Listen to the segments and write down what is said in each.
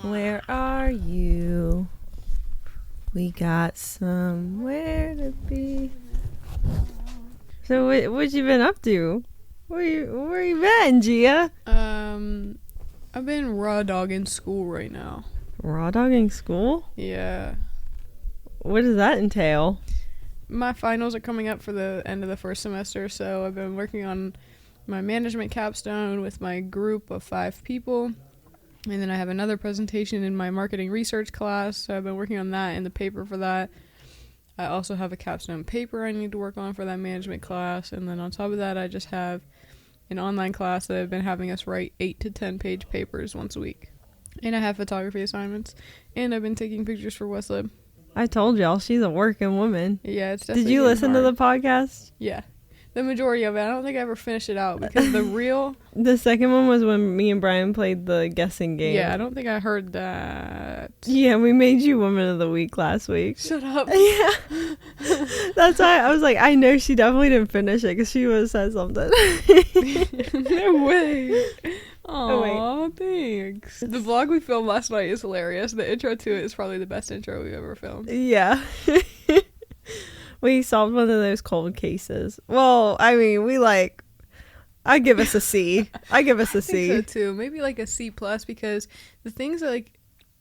Where are you? We got somewhere to be. So what you been up to? Where you been, Gia? I've been raw dogging school right now. Raw dogging school? Yeah. What does that entail? My finals are coming up for the end of the first semester, so I've been working on my management capstone with my group of 5 people. And then I have another presentation in my marketing research class, so I've been working on that and the paper for that. I also have a capstone paper I need to work on for that management class. And then on top of that, I just have an online class that I've been having us write 8 to 10 page papers once a week. And I have photography assignments. And I've been taking pictures for Westlib. I told y'all, she's a working woman. Yeah, it's definitely Did you listen hard. to the podcast? Yeah. The majority of it. I don't think I ever finished it out because the real... The second one was when me and Brian played the guessing game. Yeah, I don't think I heard that. Yeah, we made you Woman of the Week last week. Shut up. Yeah. That's why I was like, I know she definitely didn't finish it because she would have said something. No way. Oh, Aw, thanks. The vlog we filmed last night is hilarious. The intro to it is probably the best intro we've ever filmed. Yeah. We solved one of those cold cases. Well, I mean, I give us a C. I give us a C. I think so too. Maybe like a C+ because the things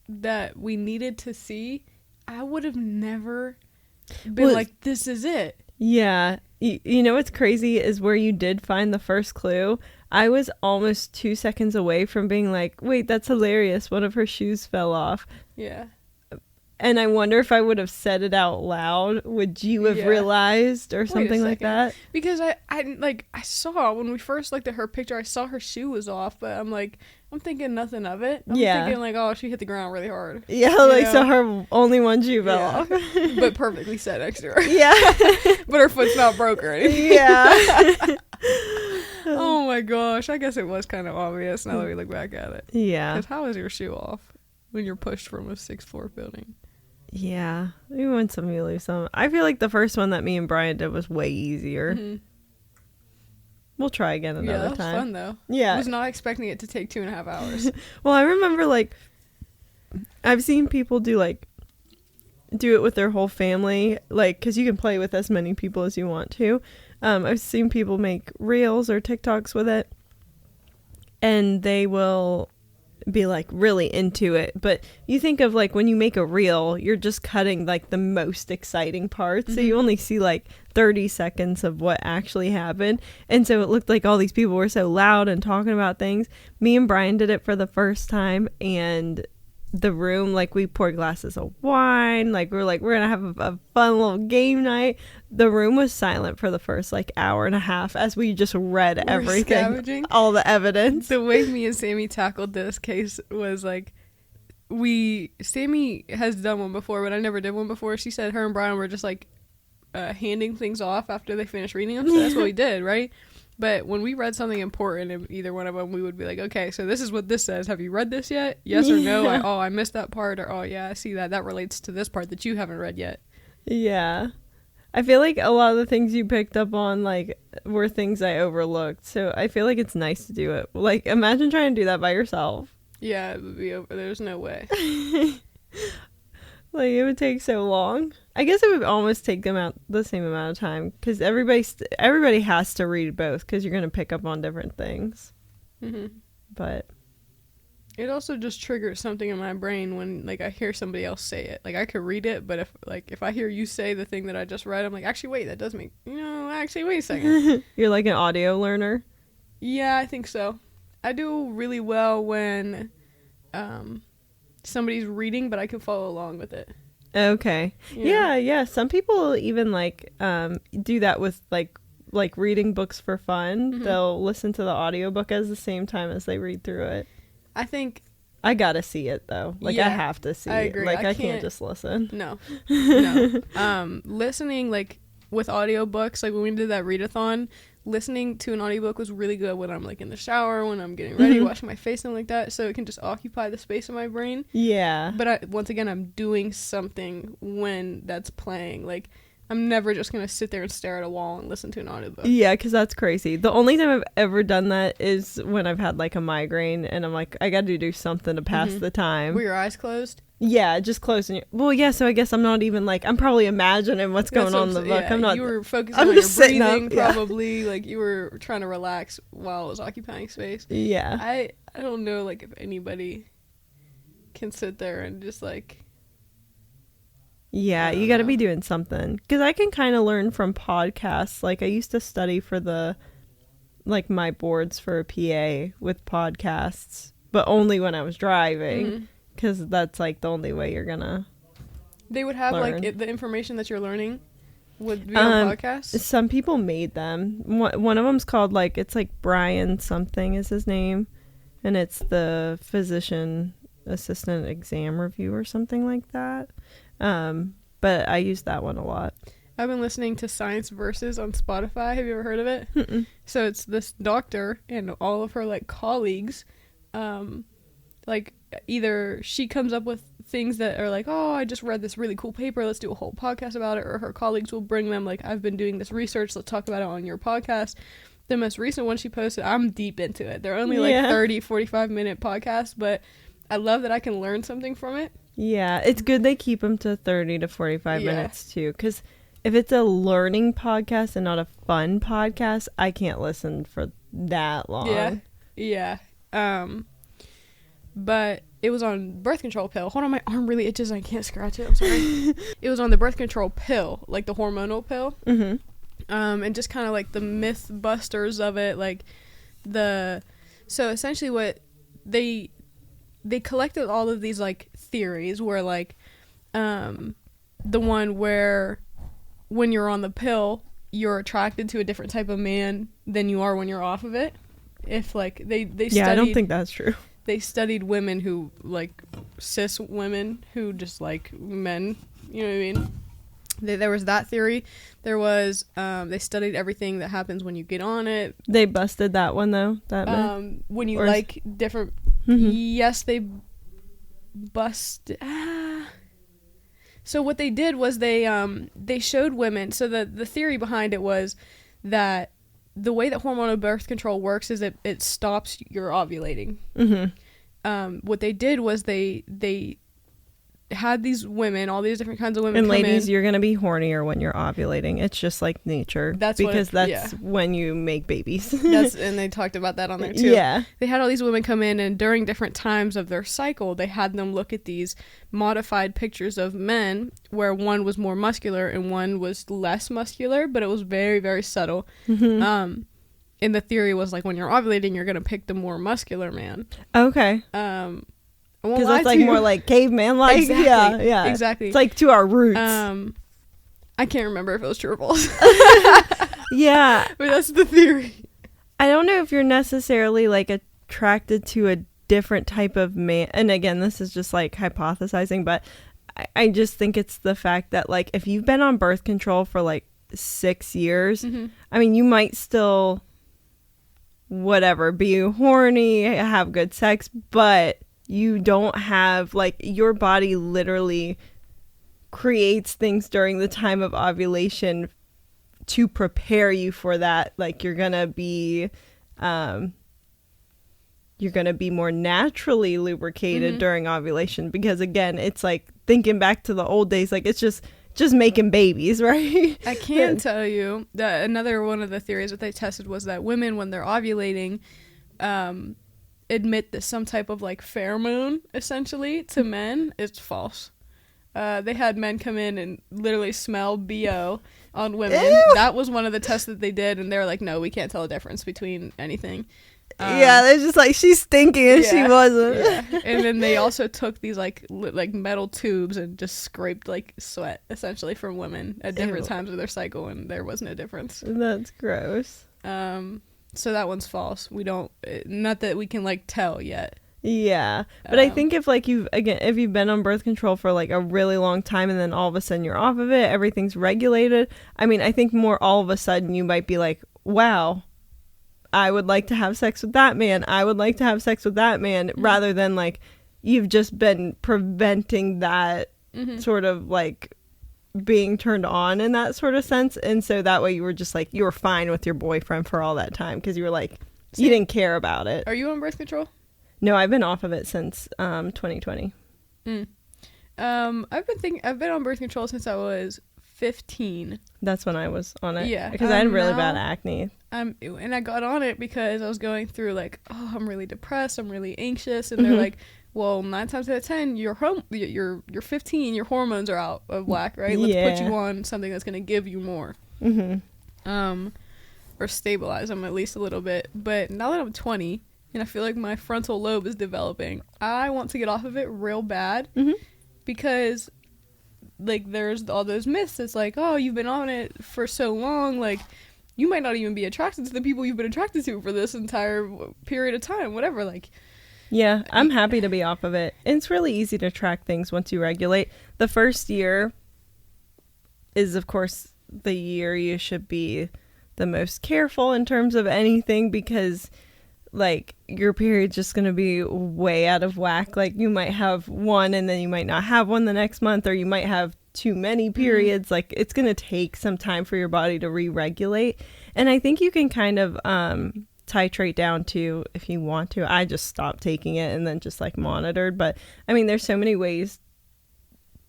that we needed to see, I would have never been like, this is it. Yeah. You know what's crazy is where you did find the first clue. I was almost 2 seconds away from being like, wait, that's hilarious. One of her shoes fell off. Yeah. And I wonder if I would have said it out loud, would you have realized or something like that? Because I saw when we first looked at her picture, I saw her shoe was off, but I'm thinking nothing of it. I'm thinking like, oh, she hit the ground really hard. Yeah, so her only one shoe fell off. But perfectly set next to her. Yeah. But her foot's not broke or anything. Yeah. Oh my gosh, I guess it was kind of obvious now that we look back at it. Yeah. Because how is your shoe off when you're pushed from a 6th floor building? Yeah, we want some, we lose some. I feel like the first one that me and Brian did was way easier. Mm-hmm. We'll try again another time. Yeah, that was fun though. Yeah. I was not expecting it to take 2.5 hours. Well, I remember I've seen people do it with their whole family, because you can play with as many people as you want to. I've seen people make reels or TikToks with it, and they will be really into it. But you think of when you make a reel, you're just cutting the most exciting parts. Mm-hmm. So you only see 30 seconds of what actually happened. And so it looked like all these people were so loud and talking about things. Me and Brian did it for the first time, and the room, we poured glasses of wine, we're gonna have a fun little game night. The room was silent for the first hour and a half as we just read everything, scavenging all the evidence. The way me and Sammy tackled this case was Sammy has done one before, but I never did one before. She said her and Brian were just handing things off after they finished reading them, so that's what we did, right? But when we read something important in either one of them, we would be like, okay, so this is what this says. Have you read this yet? Yes or no? I missed that part. Or, oh, yeah, I see that. That relates to this part that you haven't read yet. Yeah. I feel like a lot of the things you picked up on, were things I overlooked. So I feel like it's nice to do it. Imagine trying to do that by yourself. Yeah, it would be over. There's no way. It would take so long. I guess it would almost take them out the same amount of time because everybody has to read both because you're going to pick up on different things. Mm-hmm. But it also just triggers something in my brain when I hear somebody else say it. I could read it, but if I hear you say the thing that I just read, I'm like, actually, wait, that does make actually, wait a second. You're like an audio learner. Yeah, I think so. I do really well when somebody's reading, but I can follow along with it. Okay. Yeah. Some people even do that with reading books for fun. Mm-hmm. They'll listen to the audiobook at the same time as they read through it. I think I gotta see it though. I have to see it. I agree. I can't just listen. No. Listening with audiobooks, when we did that readathon, listening to an audiobook was really good when I'm in the shower, when I'm getting ready, washing my face, something like that, so it can just occupy the space in my brain. Yeah. But once again, I'm doing something when that's playing. I'm never just going to sit there and stare at a wall and listen to an audiobook. Yeah, because that's crazy. The only time I've ever done that is when I've had like a migraine and I'm like, I got to do something to pass the time. Were your eyes closed? Yeah, just closing your... Well, yeah, so I guess I'm not even like... I'm probably imagining what's going on in the book. Yeah, I'm not... You were focusing on your breathing, probably. Like, you were trying to relax while it was occupying space. Yeah. I don't know, like, if anybody can sit there and just, like... Yeah, you got to be doing something. Because I can kind of learn from podcasts. Like, I used to study for the... Like, my boards for a PA with podcasts. But only when I was driving. Mm-hmm. Because that's, like, the only way you're gonna They would have, learn. like, the information that you're learning would be on podcasts? Some people made them. One of them's called, like, it's, like, Brian something is his name. And it's the physician assistant exam review or something like that. But I use that one a lot. I've been listening to Science Versus on Spotify. Have you ever heard of it? Mm-mm. So it's this doctor and all of her, like, colleagues, like, either she comes up with things that are like, oh, I just read this really cool paper, let's do a whole podcast about it, or her colleagues will bring them, like, I've been doing this research, let's talk about it on your podcast. The most recent one she posted, I'm deep into it. They're only like 30, 45-minute podcasts, but I love that I can learn something from it. Yeah, it's good they keep them to 30 to 45 minutes too, because if it's a learning podcast and not a fun podcast, I can't listen for that long. Yeah. But it was on birth control pill. Hold on, my arm really itches. I can't scratch it. I'm sorry. It was on the birth control pill, like the hormonal pill. Mm-hmm. And just kind of like the myth busters of it, like so essentially what they collected all of these like theories where like the one where when you're on the pill you're attracted to a different type of man than you are when you're off of it. If like they studied, I don't think that's true. They studied women who, like, cis women who just like men, you know what I mean? There was that theory. There was, they studied everything that happens when you get on it. They busted that one, though? When you like different... Mm-hmm. Yes, they busted... So what they did was they showed women... So the theory behind it was that the way that hormonal birth control works is it stops your ovulating. Mm-hmm. What they did was they had these women, all these different kinds of women. And ladies, you're gonna be hornier when you're ovulating. It's just like nature. That's when you make babies. And they talked about that on there too. Yeah. They had all these women come in, and during different times of their cycle, they had them look at these modified pictures of men where one was more muscular and one was less muscular, but it was very, very subtle. Mm-hmm. And the theory was like when you're ovulating, you're gonna pick the more muscular man. Okay. Because it's like more like caveman like. Exactly. Yeah. Exactly. It's like to our roots. I can't remember if it was true or false. Yeah. But that's the theory. I don't know if you're necessarily like attracted to a different type of man. And again, this is just like hypothesizing, but I just think it's the fact that like if you've been on birth control for like 6 years, mm-hmm. I mean, you might still be horny, have good sex, but you don't have, like, your body literally creates things during the time of ovulation to prepare you for that. Like, you're gonna be more naturally lubricated mm-hmm. during ovulation, because again, it's like thinking back to the old days, like it's just making babies, right? I can tell you that another one of the theories that they tested was that women, when they're ovulating, admit that some type of like pheromone essentially to men. It's false. They had men come in and literally smell BO on women. Ew. That was one of the tests that they did, and they were like, no, we can't tell a difference between anything. They're just like, she's stinking and she wasn't. Yeah. And then they also took these like metal tubes and just scraped like sweat essentially from women at different times of their cycle, and there wasn't a difference. That's gross. So that one's false. We don't, not that we can like tell yet. Yeah, but I think if you've been on birth control for like a really long time and then all of a sudden you're off of it, everything's regulated. I mean, I think more all of a sudden you might be like, wow, I would like to have sex with that man. I would like to have sex with that man, mm-hmm. rather than like you've just been preventing that mm-hmm. sort of like being turned on in that sort of sense. And so that way you were just like, you were fine with your boyfriend for all that time because you were like, you didn't care about it. Are you on birth control? No, I've been off of it since 2020. I've been on birth control since I was 15. That's when I was on it. Yeah. Because I had really bad acne. And I got on it because I was going through like, oh, I'm really depressed, I'm really anxious, and they're like, well, 9 times out of 10, you're 15, your hormones are out of whack, right? Let's put you on something that's going to give you more. Or stabilize them at least a little bit. But now that I'm 20 and I feel like my frontal lobe is developing, I want to get off of it real bad because like there's all those myths. It's like, oh, you've been on it for so long, like you might not even be attracted to the people you've been attracted to for this entire period of time, whatever. Like, yeah, I'm happy to be off of it. It's really easy to track things once you regulate. The first year is, of course, the year you should be the most careful in terms of anything because, like, your period's just going to be way out of whack. Like, you might have one and then you might not have one the next month, or you might have too many periods. Like, it's going to take some time for your body to re-regulate. And I think you can kind of titrate down to if you want to. I just stopped taking it and then just like monitored. But I mean, there's so many ways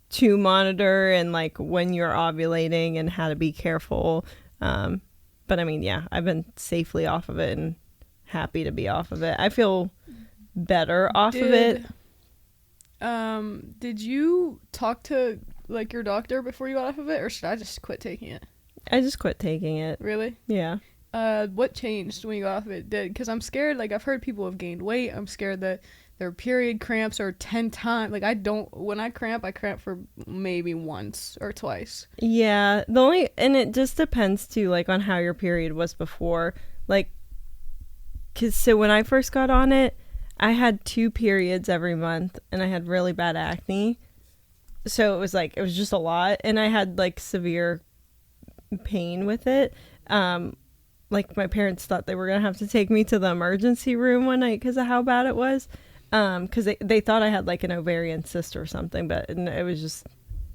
to monitor and like when you're ovulating and how to be careful. But I mean, yeah, I've been safely off of it and happy to be off of it. I feel better off of it. Did you talk to like your doctor before you got off of it, or should I just quit taking it? I just quit taking it. Really? Yeah. What changed when you got off of it? Because I'm scared, like, I've heard people have gained weight. I'm scared that their period cramps are 10 times. Like, when I cramp for maybe once or twice. Yeah. And it just depends, too, like, on how your period was before. Like, so when I first got on it, I had 2 periods every month, and I had really bad acne. So it was just a lot. And I had, like, severe pain with it. Like, my parents thought they were going to have to take me to the emergency room one night because of how bad it was. Because they thought I had, like, an ovarian cyst or something. But it was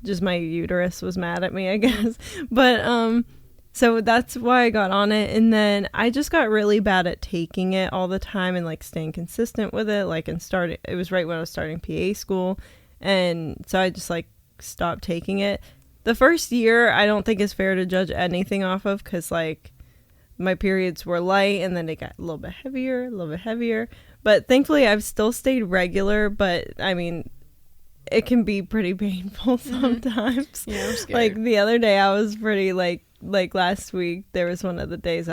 just my uterus was mad at me, I guess. But, so that's why I got on it. And then I just got really bad at taking it all the time and, like, staying consistent with it. Like, it was right when I was starting PA school. And so I just, like, stopped taking it. The first year, I don't think it's fair to judge anything off of because, like, my periods were light and then they got a little bit heavier. But thankfully, I've still stayed regular. But, I mean, it can be pretty painful sometimes. Yeah, I'm scared. Like, the other day, I was pretty, like last week, there was one of the days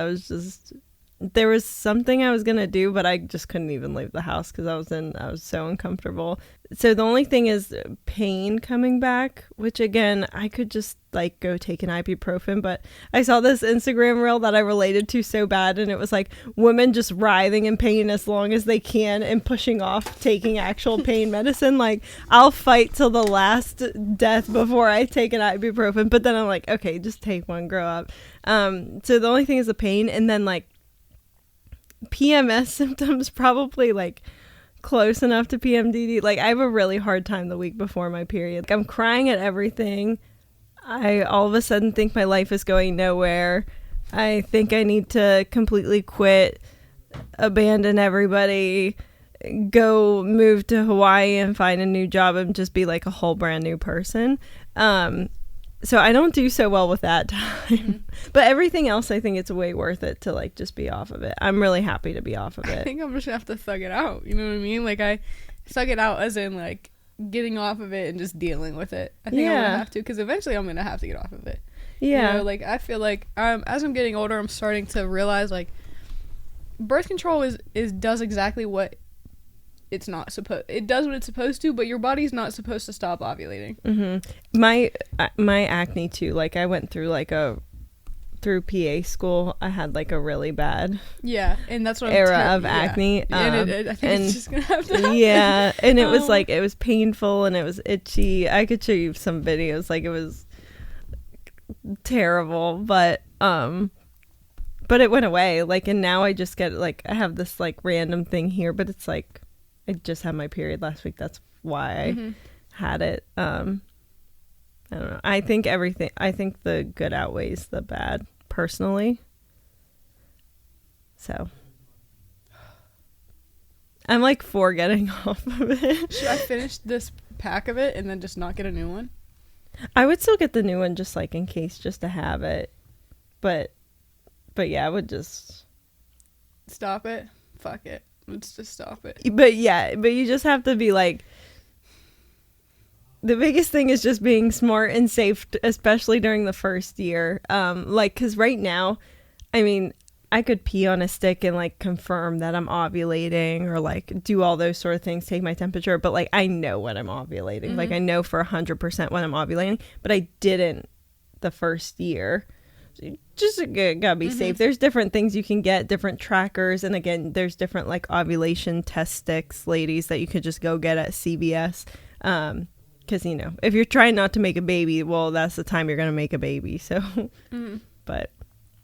there was something I was going to do, but I just couldn't even leave the house because I was so uncomfortable. So the only thing is pain coming back, which again, I could just like go take an ibuprofen, but I saw this Instagram reel that I related to so bad. And it was like women just writhing in pain as long as they can and pushing off taking actual pain medicine. Like, I'll fight till the last death before I take an ibuprofen. But then I'm like, okay, just take one, grow up. So the only thing is the pain. And then like PMS symptoms, probably like close enough to PMDD. Like, I have a really hard time the week before my period. Like, I'm crying at everything. I all of a sudden think my life is going nowhere. I think I need to completely quit, abandon everybody, go move to Hawaii and find a new job and just be like a whole brand new person. So I don't do so well with that time. But everything else, I think it's way worth it to like just be off of it. I'm really happy to be off of it. I think I'm just gonna have to thug it out. You know what I mean? Like, I thug it out as in like getting off of it and just dealing with it. I think I'm gonna have to, because eventually I'm gonna have to get off of it. Yeah. You know, like, I feel like as I'm getting older, I'm starting to realize like birth control does exactly what it's not supposed. It does what it's supposed to, but your body's not supposed to stop ovulating. Mm-hmm. My acne too. Like, I went through like through PA school, I had like a really bad and that's what era of acne. And I think it's just gonna have to happen. Yeah, and it was like, it was painful and it was itchy. I could show you some videos. Like, it was terrible, but it went away. Like, and now I just get like, I have this like random thing here, but it's like, I just had my period last week. That's why I had it. I don't know. I think the good outweighs the bad, personally. So I'm like for getting off of it. Should I finish this pack of it and then just not get a new one? I would still get the new one just like in case, just to have it. But yeah, I would just stop it. Fuck it. Let's just stop it. But you just have to be like, the biggest thing is just being smart and safe, especially during the first year. Like, because right now, I mean, I could pee on a stick and like confirm that I'm ovulating, or like do all those sort of things, take my temperature, but like I know when I'm ovulating. Mm-hmm. Like I know for 100% when I'm ovulating, but I didn't the first year. Just gotta be safe. There's different things you can get, different trackers, and again, there's different like ovulation test sticks, ladies, that you could just go get at CVS. Because you know, if you're trying not to make a baby, well, that's the time you're gonna make a baby. So, but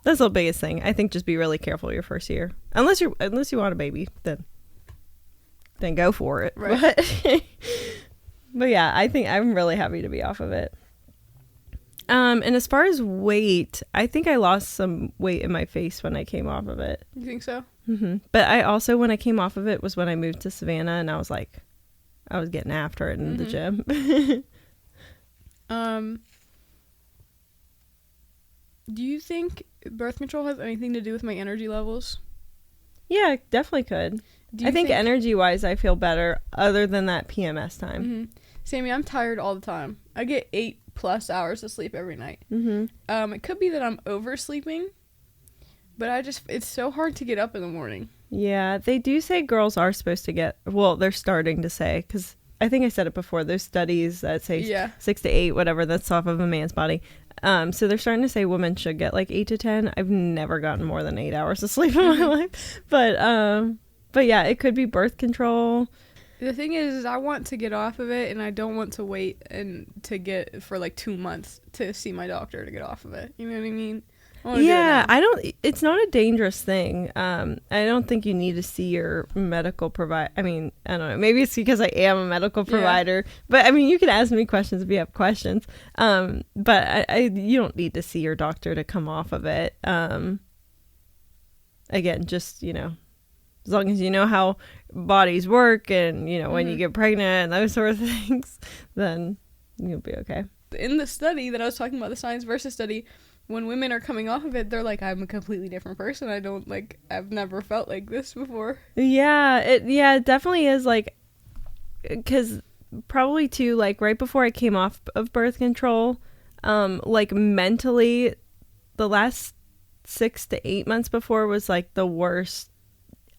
that's the biggest thing. I think just be really careful your first year, unless you want a baby, then go for it. Right. But yeah, I think I'm really happy to be off of it. And as far as weight, I think I lost some weight in my face when I came off of it. You think so? Mm-hmm. But I also, when I came off of it, was when I moved to Savannah, and I was getting after it in the gym. Do you think birth control has anything to do with my energy levels? Yeah, it definitely could. I think energy-wise, I feel better, other than that PMS time. Mm-hmm. Sammy, I'm tired all the time. I get 8+ hours of sleep every night. Mm-hmm. It could be that I'm oversleeping, but it's so hard to get up in the morning. Yeah, they do say girls are supposed to get, well, they're starting to say, because I think I said it before, there's studies that say 6 to 8, whatever, that's off of a man's body. So they're starting to say women should get like 8 to 10. I've never gotten more than 8 hours of sleep in my life. But yeah, it could be birth control. The thing is I want to get off of it, and I don't want to wait and to get for like 2 months to see my doctor to get off of it. You know what I mean? Yeah, it's not a dangerous thing. I don't think you need to see your medical provider. I mean, I don't know. Maybe it's because I am a medical provider. Yeah. But I mean, you can ask me questions if you have questions. But you don't need to see your doctor to come off of it. Again, just, you know, as long as you know how bodies work and, you know, when you get pregnant and those sort of things, then you'll be okay. In the study that I was talking about, the science versus study, when women are coming off of it, they're like, I'm a completely different person. I've never felt like this before. Yeah, it definitely is, like, because probably too, like, right before I came off of birth control, like, mentally, the last 6 to 8 months before was, like, the worst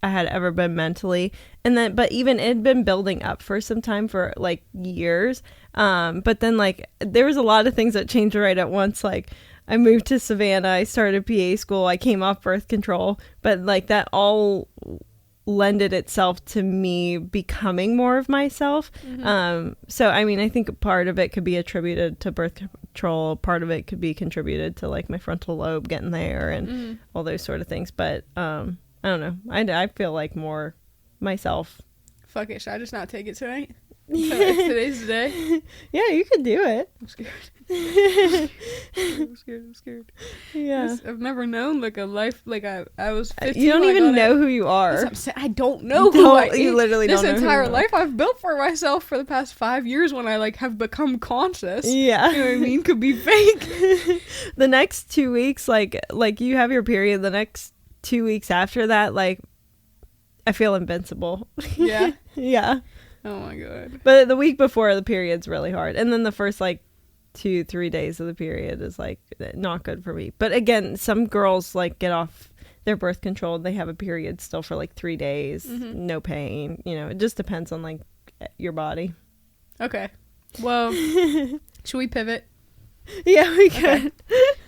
I had ever been mentally. And then, but even it had been building up for some time, for, like, years. But then, like, there was a lot of things that changed right at once, like, I moved to Savannah, I started PA school, I came off birth control, but like that all lended itself to me becoming more of myself. So I mean, I think part of it could be attributed to birth control, part of it could be contributed to like my frontal lobe getting there and all those sort of things. But I don't know, I feel like more myself. Fuck it, should I just not take it tonight? Today's the day. Yeah, you could do it. I'm scared. I'm scared. Yeah, I've never known like a life like I was 15. You don't even know who you are. I don't know who I am. You literally don't know. This entire life I've built for myself for the past 5 years, when I like have become conscious. Yeah, you know what I mean, could be fake. The next 2 weeks, like you have your period. The next 2 weeks after that, like I feel invincible. Yeah. Yeah. Oh my god. But the week before the period's really hard. And then the first like 2-3 days of the period is like not good for me. But again, some girls like get off their birth control and they have a period still for like 3 days, no pain. You know, it just depends on like your body. Okay. Well, should we pivot? Yeah, we could.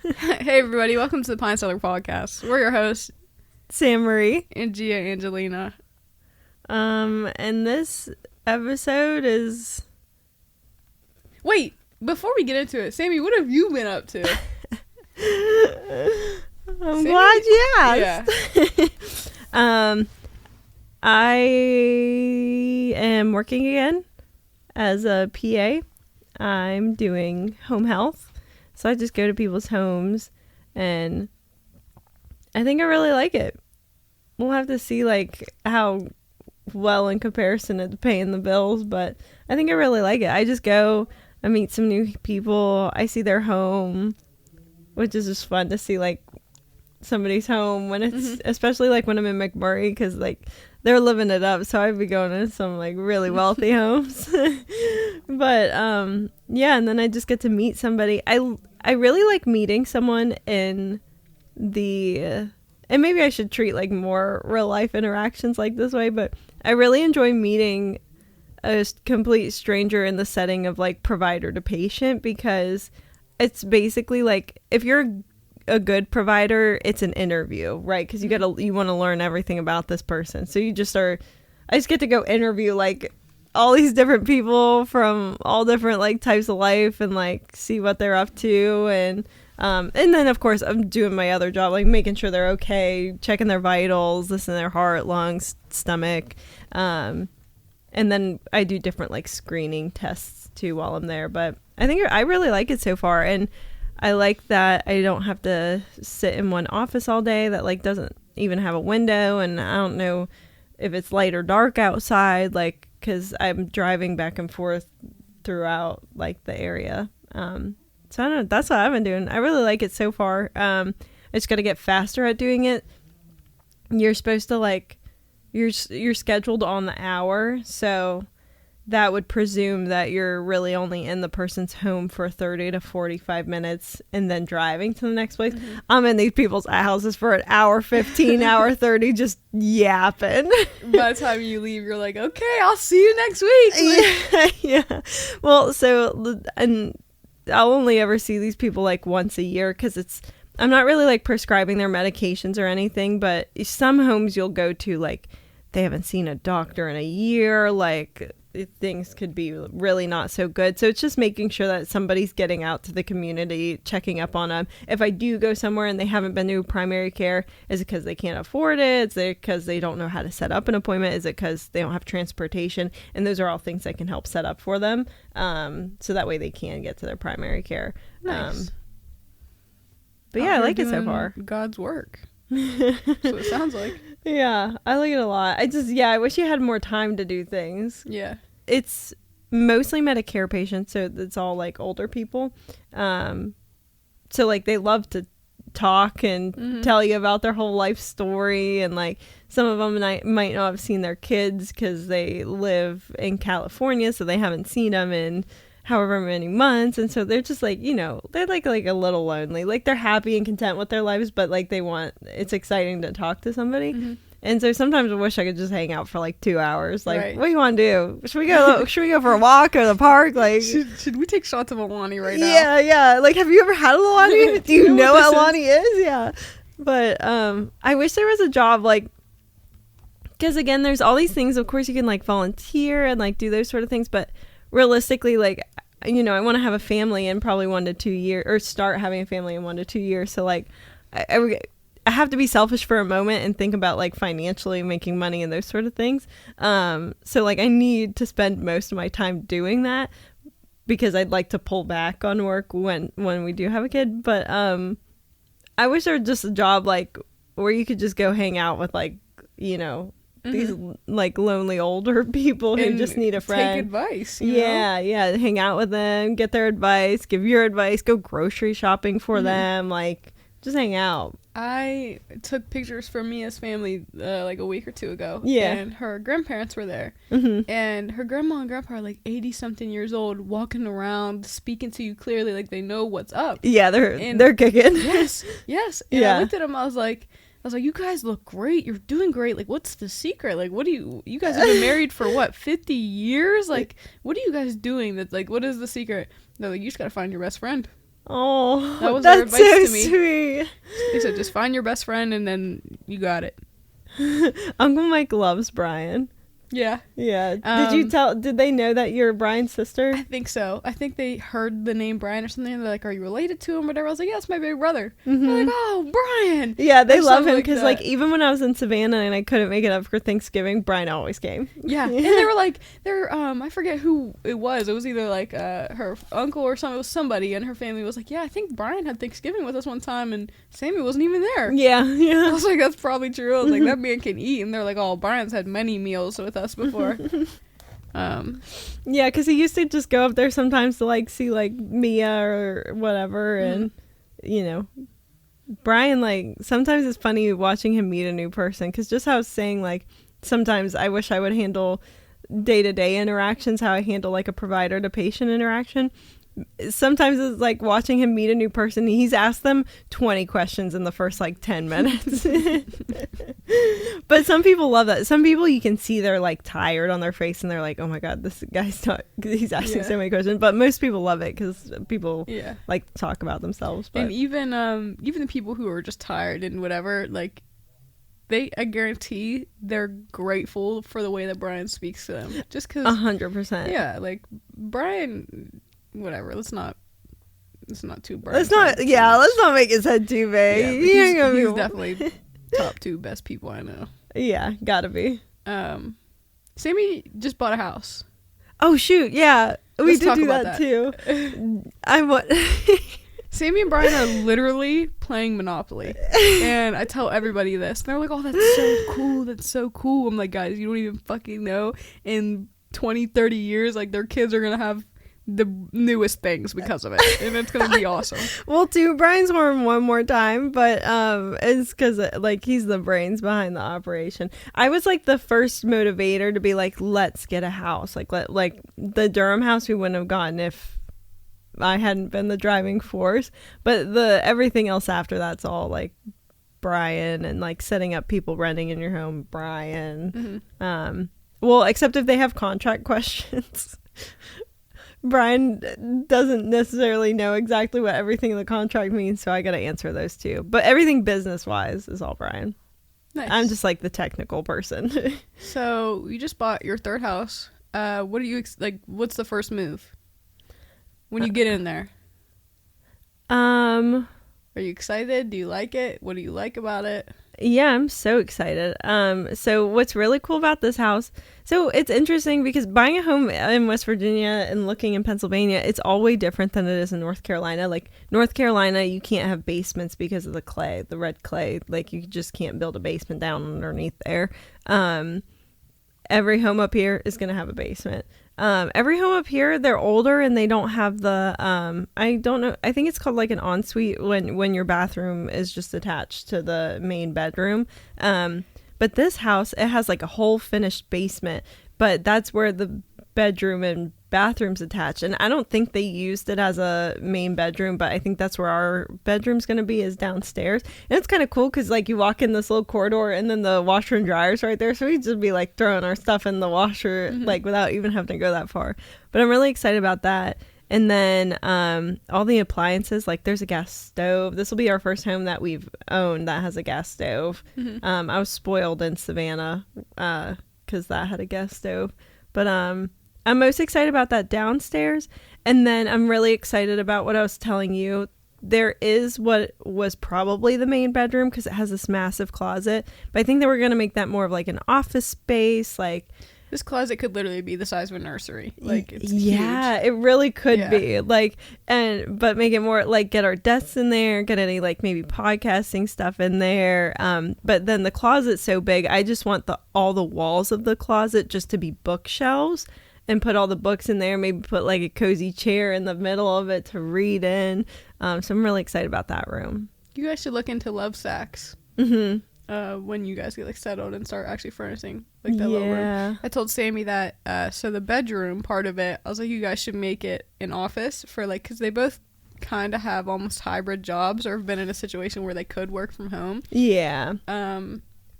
Okay. Hey everybody, welcome to the Pine Cellar Podcast. We're your hosts, Sam Marie and Gia Angelina. And this episode is... Wait, before we get into it, Sammy, what have you been up to? I'm glad you asked. Yeah. I am working again as a PA I'm doing home health. So I just go to people's homes, and I think I really like it. We'll have to see like how well in comparison to paying the bills, but I think I really like it. I just go, I meet some new people, I see their home, which is just fun to see like somebody's home when it's especially like when I'm in McMurray, because like they're living it up, so I'd be going to some like really wealthy homes. But yeah, and then I just get to meet somebody. I really like meeting someone in the and maybe I should treat like more real life interactions like this way, but I really enjoy meeting a complete stranger in the setting of like provider to patient, because it's basically like if you're a good provider, it's an interview, right? Because you want to learn everything about this person. So I just get to go interview like all these different people from all different like types of life, and like see what they're up to, and then of course I'm doing my other job, like making sure they're okay, checking their vitals, listening to their heart, lungs, stomach, and then I do different like screening tests too while I'm there. But I think I really like it so far, and I like that I don't have to sit in one office all day that like doesn't even have a window, and I don't know if it's light or dark outside, like because I'm driving back and forth throughout like the area. So I don't know, that's what I've been doing. I really like it so far. I just got to get faster at doing it. You're supposed to like you're scheduled on the hour, so that would presume that you're really only in the person's home for 30 to 45 minutes and then driving to the next place. I'm in these people's houses for an hour 15, hour 30, just yapping. By the time you leave, you're like, okay, I'll see you next week. Yeah. Well, and I'll only ever see these people like once a year, because I'm not really like prescribing their medications or anything, but some homes you'll go to, like, they haven't seen a doctor in a year, like things could be really not so good. So it's just making sure that somebody's getting out to the community, checking up on them. If I do go somewhere and they haven't been to primary care, is it because they can't afford it? Is it because they don't know how to set up an appointment? Is it because they don't have transportation? And those are all things I can help set up for them, so that way they can get to their primary care. Nice. But yeah, I like it so far. God's work. That's what it sounds like. Yeah, I like it a lot. I wish you had more time to do things. Yeah. It's mostly Medicare patients, so it's all like older people. So like they love to talk and tell you about their whole life story, and like some of them might not have seen their kids because they live in California, so they haven't seen them in however many months, and so they're just like, they're like a little lonely, like they're happy and content with their lives, but like it's exciting to talk to somebody. And so sometimes I wish I could just hang out for like 2 hours. Like, right. What do you want to do? Should we go for a walk or the park? Like, should we take shots of Alani right now? Yeah. Like, have you ever had Alani? Do you know what Alani is? Yeah. But I wish there was a job, like, because again, there's all these things. Of course, you can like volunteer and like do those sort of things, but realistically, like, I want to have a family in probably 1 to 2 years, or start having a family in 1 to 2 years. So like, I have to be selfish for a moment and think about like financially making money and those sort of things. So like I need to spend most of my time doing that, because I'd like to pull back on work when we do have a kid. But I wish there was just a job like where you could just go hang out with like, these like lonely older people who just need a friend. Take advice. Yeah. Hang out with them, get their advice, give your advice, go grocery shopping for them, like just hang out. I took pictures for Mia's family like a week or 2 ago. Yeah. And her grandparents were there. And her grandma and grandpa are like 80-something years old, walking around, speaking to you clearly, like they know what's up. Yeah, they're kicking. Yes. And I looked at them, I was like, you guys look great. You're doing great. Like, what's the secret? Like, what do you guys have been married for what, 50 years? Like, what are you guys doing? That's like, what is the secret? They're like, you just got to find your best friend. Oh, that was that's their advice so to me. Sweet. They said, just find your best friend and then you got it. Uncle Mike loves Brian. Yeah. Yeah. Did they know that you're Brian's sister? I think so. I think they heard the name Brian or something, and they're like, are you related to him or whatever? I was like, yeah, it's my big brother. Mm-hmm. They're like, oh, Brian. Yeah, they love him because, like, even when I was in Savannah and I couldn't make it up for Thanksgiving, Brian always came. Yeah. And they were like, I forget who it was. It was either, like, her uncle or something. It was somebody, and her family was like, yeah, I think Brian had Thanksgiving with us one time, and Sammy wasn't even there. Yeah. I was like, that's probably true. I was like, that man can eat. And they're like, oh, Brian's had many meals with us before. Yeah, because he used to just go up there sometimes to like see like Mia or whatever, and you know, Brian, like, sometimes it's funny watching him meet a new person, because just how I was saying, like, sometimes I wish I would handle day-to-day interactions how I handle like a provider to patient interaction. Sometimes it's like watching him meet a new person. He's asked them 20 questions in the first like 10 minutes. But some people love that. Some people, you can see they're like tired on their face and they're like, oh my God, this guy's not, he's asking so many questions. But most people love it because people like to talk about themselves. But. And even the people who are just tired and whatever, like, I guarantee they're grateful for the way that Brian speaks to them. Just because 100%. Yeah, like Brian, whatever. Let's not too Brian. Let's not make his head too big. Yeah, he's definitely top 2 best people I know. Yeah, gotta be. Sammy just bought a house. Oh shoot, yeah. We did do that too. Sammy and Brian are literally playing Monopoly. And I tell everybody this. They're like, oh, that's so cool. That's so cool. I'm like, guys, you don't even fucking know. In 20, 30 years, like, their kids are going to have the newest things because of it. And it's going to be awesome. We'll do Brian's horn one more time. But it's because, like, he's the brains behind the operation. I was, like, the first motivator to be like, let's get a house. Like the Durham house we wouldn't have gotten if I hadn't been the driving force, but everything else after that's all like Brian, and like setting up people renting in your home, Brian. Mm-hmm. Well, except if they have contract questions. Brian doesn't necessarily know exactly what everything in the contract means, so I got to answer those too. But everything business wise is all Brian. Nice. I'm just like the technical person. So you just bought your 3rd house. What do you what's the first move? When you get in there, are you excited? Do you like it? What do you like about it? Yeah, I'm so excited. So what's really cool about this house, so it's interesting because buying a home in West Virginia and looking in Pennsylvania, it's all way different than it is in North Carolina. Like North Carolina, you can't have basements because of the clay, the red clay. Like you just can't build a basement down underneath there. Every home up here is going to have a basement. Every home up here, they're older and they don't have the, I don't know, I think it's called like an ensuite when your bathroom is just attached to the main bedroom. But this house, it has like a whole finished basement, but that's where the bedroom and bathroom's attached. And I don't think they used it as a main bedroom, but I think that's where our bedroom's going to be, is downstairs. And it's kind of cool because like you walk in this little corridor and then the washer and dryer's right there. So we'd just be like throwing our stuff in the washer, like without even having to go that far. But I'm really excited about that. And then all the appliances, like there's a gas stove. This will be our first home that we've owned that has a gas stove. I was spoiled in Savannah because that had a gas stove. But I'm most excited about that downstairs. And then I'm really excited about what I was telling you. There is what was probably the main bedroom because it has this massive closet. But I think that we're going to make that more of like an office space. Like this closet could literally be the size of a nursery. Like it's huge. It really could be. Like, but make it more like get our desks in there, get any like maybe podcasting stuff in there. But then the closet's so big, I just want all the walls of the closet just to be bookshelves. And put all the books in there, maybe put like a cozy chair in the middle of it to read in. So I'm really excited about that room. You guys should look into love sacks. When you guys get like settled and start actually furnishing like that little room. I told Sammy that, so the bedroom part of it, I was like, you guys should make it an office for like, because they both kind of have almost hybrid jobs or have been in a situation where they could work from home.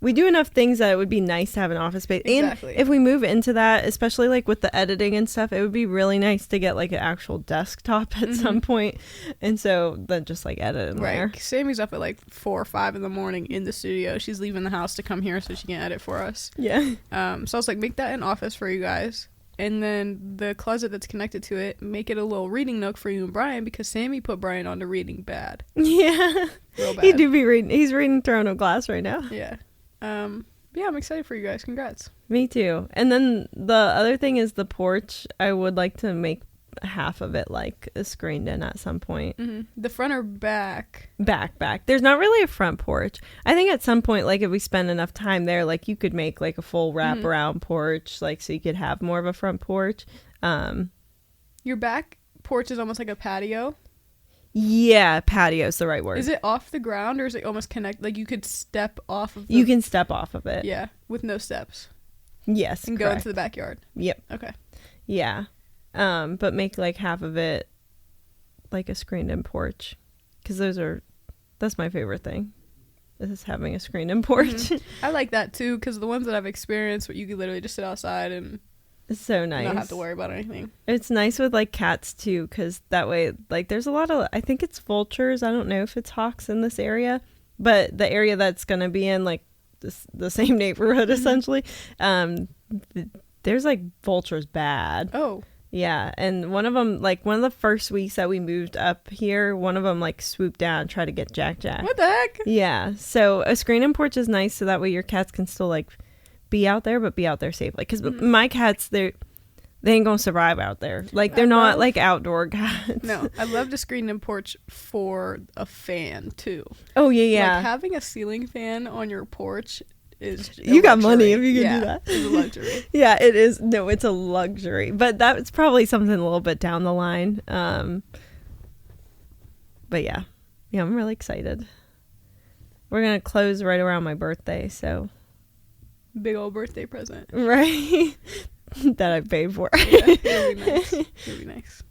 we do enough things that it would be nice to have an office space. Exactly. And if we move into that, especially like with the editing and stuff, it would be really nice to get like an actual desktop at some point. And so then just like edit in there. Sammy's up at like 4 or 5 in the morning in the studio. She's leaving the house to come here so she can edit for us. Yeah. So I was like, make that an office for you guys. And then the closet that's connected to it, make it a little reading nook for you and Brian, because Sammy put Brian on to reading bad. Yeah. Real bad. He do be reading. He's reading Throne of Glass right now. Yeah. Yeah, I'm excited for you guys. Congrats. Me too. And then the other thing is the porch. I would like to make half of it like screened in at some point. The front or back? Back. There's not really a front porch. I think at some point, like if we spend enough time there, like you could make like a full wraparound porch, like so you could have more of a front porch. Your back porch is almost like a patio. Yeah, patio's the right word. Is it off the ground or is it almost connect? Like you could step off of You can step off of it. Yeah, with no steps. Yes, And correct. go into the backyard. Yep. Okay. Yeah. But make like half of it like a screened in porch. Because that's my favorite thing. Is having a screened in porch. I like that too, because the ones that I've experienced where you could literally just sit outside and It's so nice. not have to worry about anything. It's nice with like cats too, because that way, like there's a lot of, I think it's vultures. I don't know if it's hawks in this area, but the area that's going to be in like the same neighborhood essentially, there's like vultures bad. Oh. Yeah. And one of them, like one of the first weeks that we moved up here, one of them like swooped down and tried to get Jack. What the heck? Yeah. So a screen and porch is nice, so that way your cats can still like be out there, but be out there safely. Because my cats, they ain't gonna survive out there. Like they're not like outdoor cats. No, I love to screen and porch for a fan too. Oh yeah. Like having a ceiling fan on your porch is you got money if you can do that. It's a luxury. Yeah, it is. No, it's a luxury, but that's probably something a little bit down the line. But yeah, I'm really excited. We're gonna close right around my birthday, so big old birthday present, right? That I paid for. Yeah, it'll be nice. It'll be nice.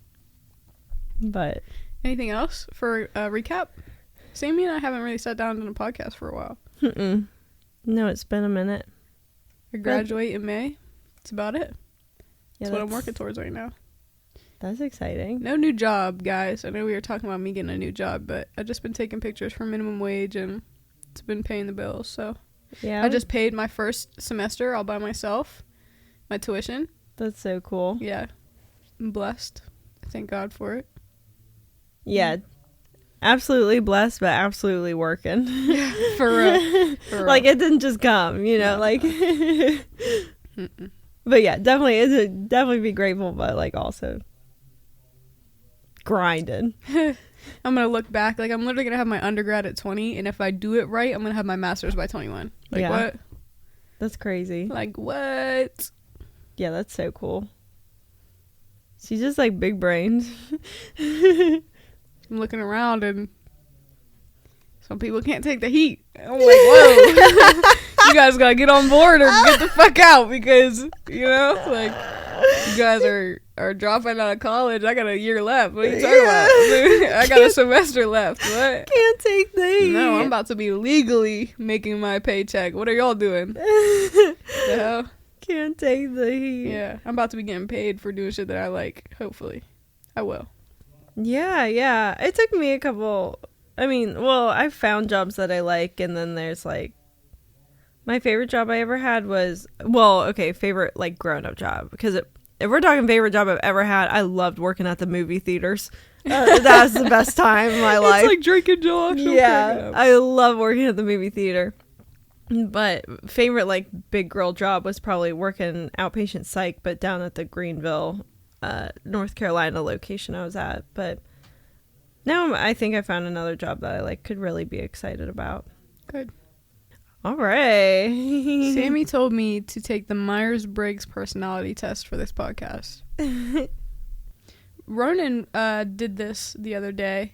But anything else for a recap? Sammy and I haven't really sat down on a podcast for a while. No, it's been a minute. I graduate in May. That's about it. Yeah, that's what I'm working towards right now. That's exciting. No new job, guys. I know we were talking about me getting a new job, but I've just been taking pictures for minimum wage and it's been paying the bills. So yeah, I just paid my first semester all by myself, my tuition. That's so cool. Yeah, I'm blessed. Thank God for it. Yeah, absolutely blessed, but absolutely working. Yeah, for real. Like it didn't just come, No. like. But yeah, definitely be grateful, but like also grinding. I'm gonna look back, like I'm literally gonna have my undergrad at 20, and if I do it right, I'm gonna have my master's by 21. Like Yeah. what? That's crazy. Like what? Yeah, that's so cool. She's just like big brains. I'm looking around and some people can't take the heat. I'm like, whoa. You guys gotta get on board or get the fuck out, because, you know, like, you guys are dropping out of college. I got a year left. What are you talking about? I got a semester left. What? Can't take the heat. No, I'm about to be legally making my paycheck. What are y'all doing? The hell? Can't take the heat. Yeah, I'm about to be getting paid for doing shit that I like. Hopefully. I will. Yeah. It took me I found jobs that I like, and then there's like, my favorite job I ever had was, favorite like grown-up job, because if we're talking favorite job I've ever had, I loved working at the movie theaters. That was the best time of my life. It's like Drake and Josh. Yeah, I love working at the movie theater. But favorite like big girl job was probably working outpatient psych, but down at the Greenville, North Carolina location I was at. But now I think I found another job that I like could really be excited about. Good. All right. Sammy told me to take the Myers Briggs personality test for this podcast. Ronan did this the other day,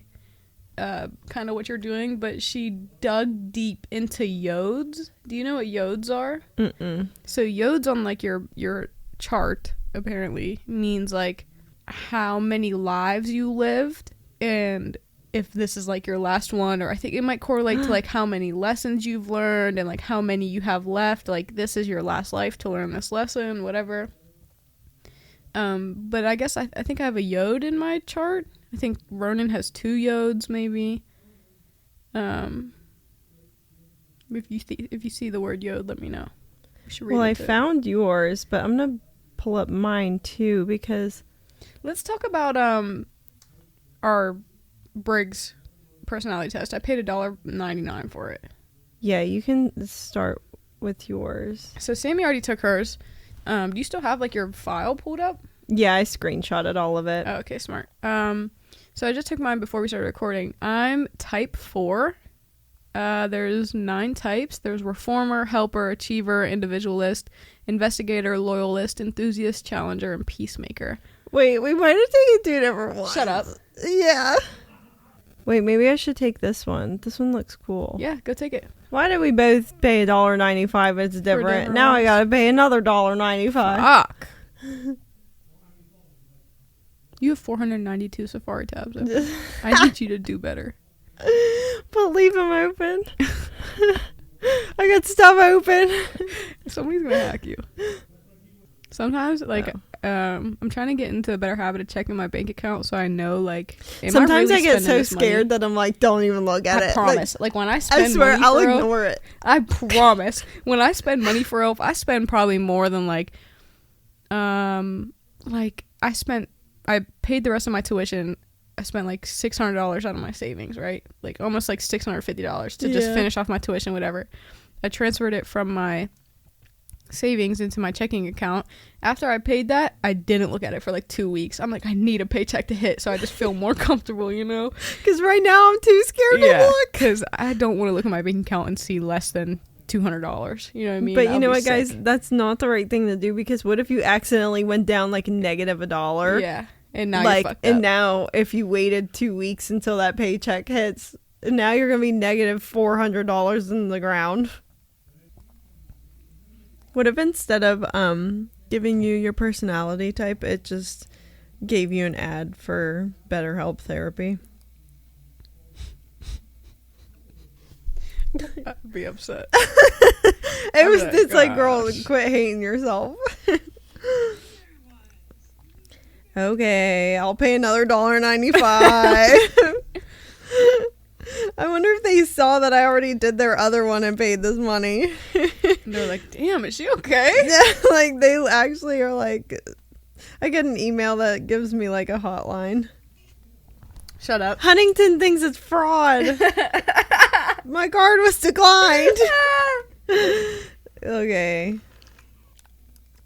kind of what you're doing, but she dug deep into yodes. Do you know what yodes are? Mm-mm. So yodes on like your chart apparently means like how many lives you lived, and if this is like your last one, or I think it might correlate to like how many lessons you've learned and like how many you have left. Like this is your last life to learn this lesson, whatever. But I guess I think I have a yod in my chart. I think Ronan has 2 yods maybe. If you see the word yod, let me know. Well, I found yours, but I'm gonna pull up mine too because let's talk about our Briggs personality test. I paid $1.99 for it. Yeah, you can start with yours. So Sammy already took hers. Do you still have like your file pulled up? Yeah, I screenshotted all of it. Oh, okay, smart. So I just took mine before we started recording. I'm type 4. There's 9 types. There's reformer, helper, achiever, individualist, investigator, loyalist, enthusiast, challenger, and peacemaker. Wait, we might have taken 2 different ones. Shut up. Yeah. Wait, maybe I should take this one. This one looks cool. Yeah, go take it. Why did we both pay $1.95? It's different. Now I gotta pay another $1.95. Fuck. You have 492 Safari tabs open. I need you to do better. But leave them open. I got stuff open. Somebody's gonna hack you. Sometimes, like, I'm trying to get into a better habit of checking my bank account so I know, like, sometimes I get so scared that I'm like, don't even look at it. I promise. Like, when I spend I swear, money I'll for ignore it. I promise. When I spend money for Elf, I spend probably more than, like, I paid the rest of my tuition. I spent like $600 out of my savings, right? Like almost like $650 to just finish off my tuition, whatever. I transferred it from my savings into my checking account. After I paid that, I didn't look at it for like 2 weeks. I'm like, I need a paycheck to hit, so I just feel more comfortable, you know? Because right now I'm too scared to look. Because I don't want to look at my bank account and see less than $200. You know what I mean? But you know what, guys? That's not the right thing to do, because what if you accidentally went down like negative $1? Yeah. And now like, you're fucked and up. now if you waited 2 weeks until that paycheck hits, now you're gonna be negative $400 in the ground. What if instead of giving you your personality type, it just gave you an ad for BetterHelp therapy? I'd be upset. It's like, girl, quit hating yourself. Okay, I'll pay another $1.95. I wonder if they saw that I already did their other one and paid this money. They're like, damn, is she okay? Yeah, like they actually are like, I get an email that gives me like a hotline. Shut up. Huntington thinks it's fraud. My card was declined. Okay.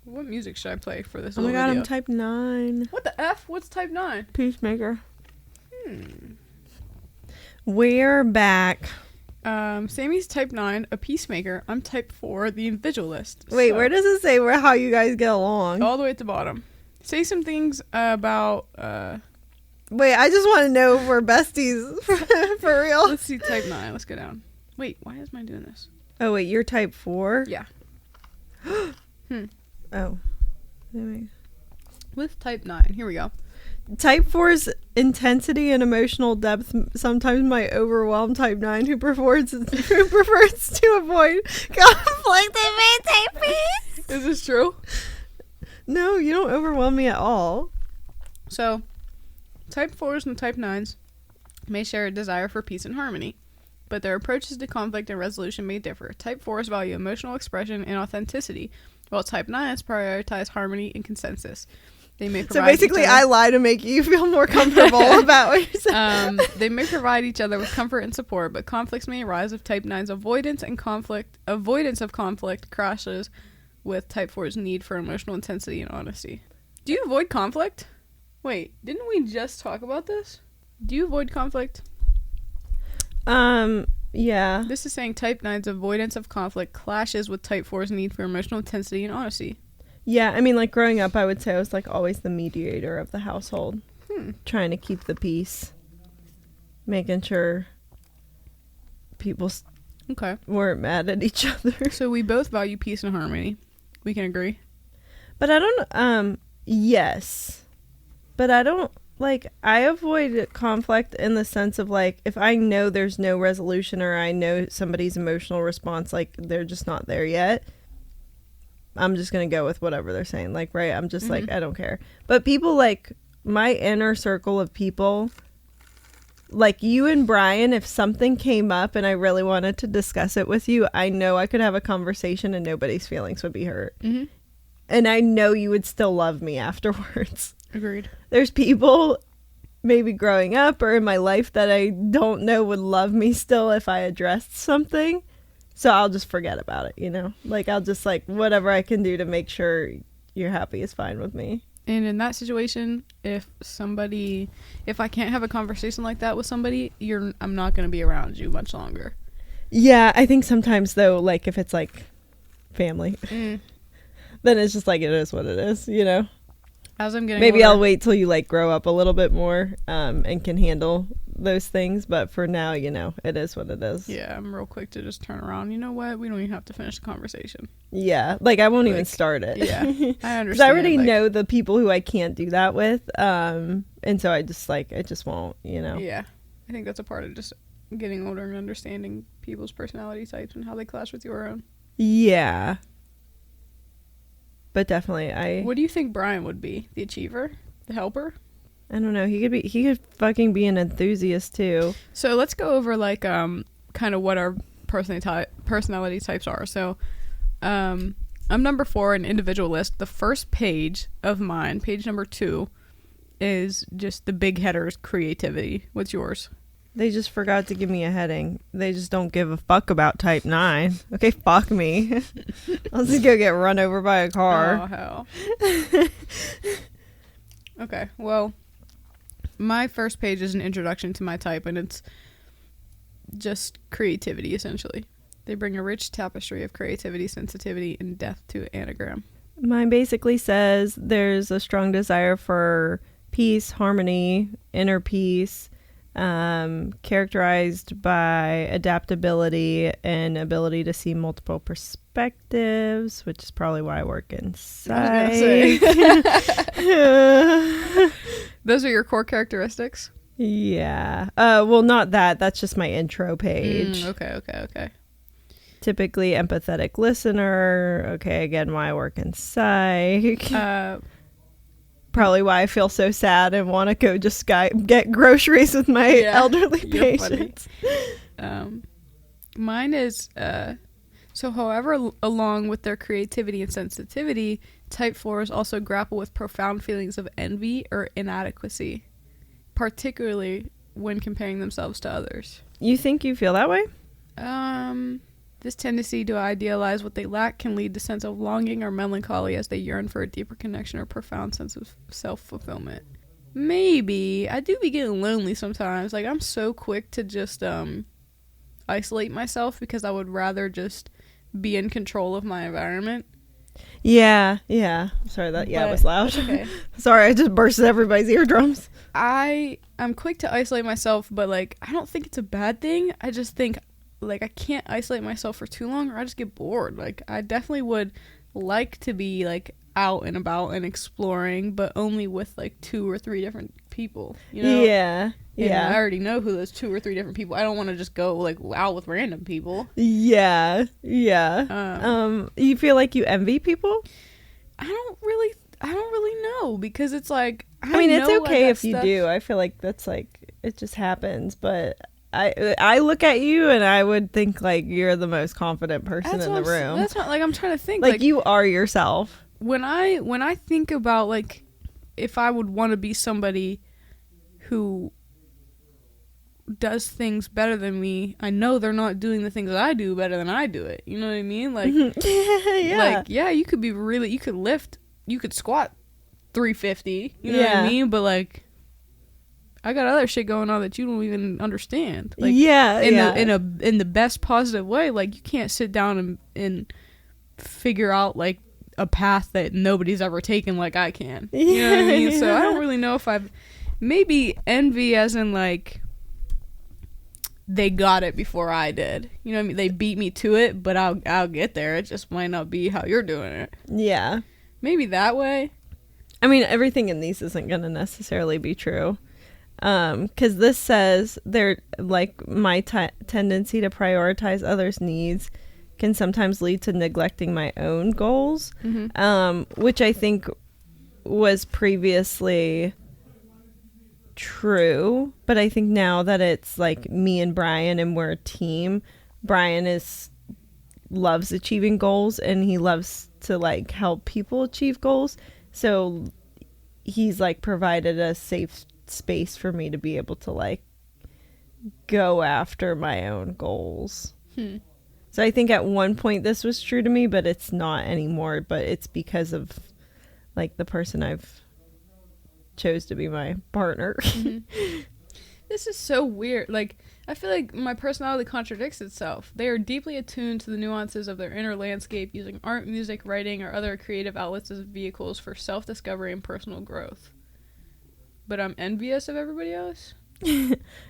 What music should I play for this? Oh my god, video? I'm type 9. What the F? What's type 9? Peacemaker. We're back. Sammy's type 9, a peacemaker. I'm type 4, the individualist. Wait, where does it say how you guys get along? All the way at the bottom. Say some things about... Wait, I just want to know if we're besties. For real. Let's see type 9. Let's go down. Wait, why is mine doing this? Oh, wait, you're type 4? Yeah. Oh. With type 9. Here we go. Type 4's intensity and emotional depth sometimes might overwhelm type 9, who prefers to avoid conflict and maintain peace. Is this true? No, you don't overwhelm me at all. So, type 4s and type 9s may share a desire for peace and harmony, but their approaches to conflict and resolution may differ. Type 4s value emotional expression and authenticity, while type 9s prioritize harmony and consensus. They may provide so basically, I lie to make you feel more comfortable about what you're saying. They may provide each other with comfort and support, but conflicts may arise if type 9's avoidance of conflict crashes with type 4's need for emotional intensity and honesty. Do you avoid conflict? Wait, didn't we just talk about this? Do you avoid conflict? Yeah. This is saying type 9's avoidance of conflict clashes with type 4's need for emotional intensity and honesty. Yeah, I mean, like, growing up, I would say I was, like, always the mediator of the household. Trying to keep the peace. Making sure people weren't mad at each other. So we both value peace and harmony. We can agree. But I don't, yes. But I don't like, I avoid conflict in the sense of, like, if I know there's no resolution or I know somebody's emotional response, like, they're just not there yet, I'm just going to go with whatever they're saying. Like, right, I'm just like, I don't care. But people, like, my inner circle of people, like you and Brian, if something came up and I really wanted to discuss it with you, I know I could have a conversation and nobody's feelings would be hurt. Mm-hmm. And I know you would still love me afterwards. Agreed. There's people maybe growing up or in my life that I don't know would love me still if I addressed something. So I'll just forget about it, you know? Like, I'll just, like, whatever I can do to make sure you're happy is fine with me. And in that situation, if I can't have a conversation like that with somebody, I'm not going to be around you much longer. Yeah, I think sometimes, though, like, if it's, like, family, then it's just, like, it is what it is, you know? As I'm getting Maybe older, I'll wait till you, like, grow up a little bit more and can handle those things. But for now, you know, it is what it is. Yeah, I'm real quick to just turn around. You know what? We don't even have to finish the conversation. Yeah, like, I won't even start it. Yeah, I understand. Because I already know the people who I can't do that with. And so I just won't, you know? Yeah, I think that's a part of just getting older and understanding people's personality types and how they clash with your own. Yeah. But definitely, What do you think Brian would be? The achiever? The helper? I don't know. He could fucking be an enthusiast too. So let's go over like kind of what our personality types are. So I'm number 4, an individualist. The first page of mine, page number 2, is just the big headers, creativity. What's yours? They just forgot to give me a heading. They just don't give a fuck about type 9. Okay, fuck me. I'll just go get run over by a car. Oh, hell. Okay, well, my first page is an introduction to my type, and it's just creativity, essentially. They bring a rich tapestry of creativity, sensitivity, and depth to anagram. Mine basically says there's a strong desire for peace, harmony, inner peace, characterized by adaptability and ability to see multiple perspectives, which is probably why I work inside. Those are your core characteristics? Yeah. Well, not that. That's just my intro page. Okay. Typically empathetic listener. Okay, again, why I work in psych. Probably why I feel so sad and want to go just get groceries with my elderly patients. Mine is, so however, along with their creativity and sensitivity, type 4s also grapple with profound feelings of envy or inadequacy, particularly when comparing themselves to others. You think you feel that way? This tendency to idealize what they lack can lead to sense of longing or melancholy as they yearn for a deeper connection or profound sense of self-fulfillment. Maybe. I do be getting lonely sometimes. Like, I'm so quick to just isolate myself because I would rather just be in control of my environment. Yeah. Sorry, that was loud. Okay. Sorry, I just bursted everybody's eardrums. I'm quick to isolate myself, but, like, I don't think it's a bad thing. I just think, like, I can't isolate myself for too long or I just get bored. Like, I definitely would like to be, like, out and about and exploring, but only with, like, 2 or 3 different people, you know? Yeah. And I already know who those 2 or 3 different people. I don't want to just go, like, out with random people. Yeah. You feel like you envy people? I don't really know, because it's like, I mean, it's okay if you do. I feel like that's, like, it just happens, but I look at you and I would think, like, you're the most confident person in the room. That's not, like, I'm trying to think. Like, you are yourself. When I think about, like, if I would want to be somebody who does things better than me, I know they're not doing the things that I do better than I do it. You know what I mean? Like, like, yeah, you could squat 350. You know what I mean? But, like, I got other shit going on that you don't even understand. Like, in the best positive way. Like, you can't sit down and figure out, like, a path that nobody's ever taken like I can. You know what I mean? So I don't really know if maybe envy as in, like, they got it before I did. You know what I mean? They beat me to it, but I'll get there. It just might not be how you're doing it. Yeah. Maybe that way. I mean, everything in these isn't going to necessarily be true. Because this says they're like my tendency to prioritize others' needs can sometimes lead to neglecting my own goals, which I think was previously true. But I think now that it's like me and Brian and we're a team, Brian loves achieving goals and he loves to like help people achieve goals. So he's like provided a safe space for me to be able to like go after my own goals. So I think at one point this was true to me, but it's not anymore. But it's because of like the person I've chose to be my partner. This is so weird. Like, I feel like my personality contradicts itself. They are deeply attuned to the nuances of their inner landscape, using art, music, writing, or other creative outlets as vehicles for self-discovery and personal growth. But I'm envious of everybody else?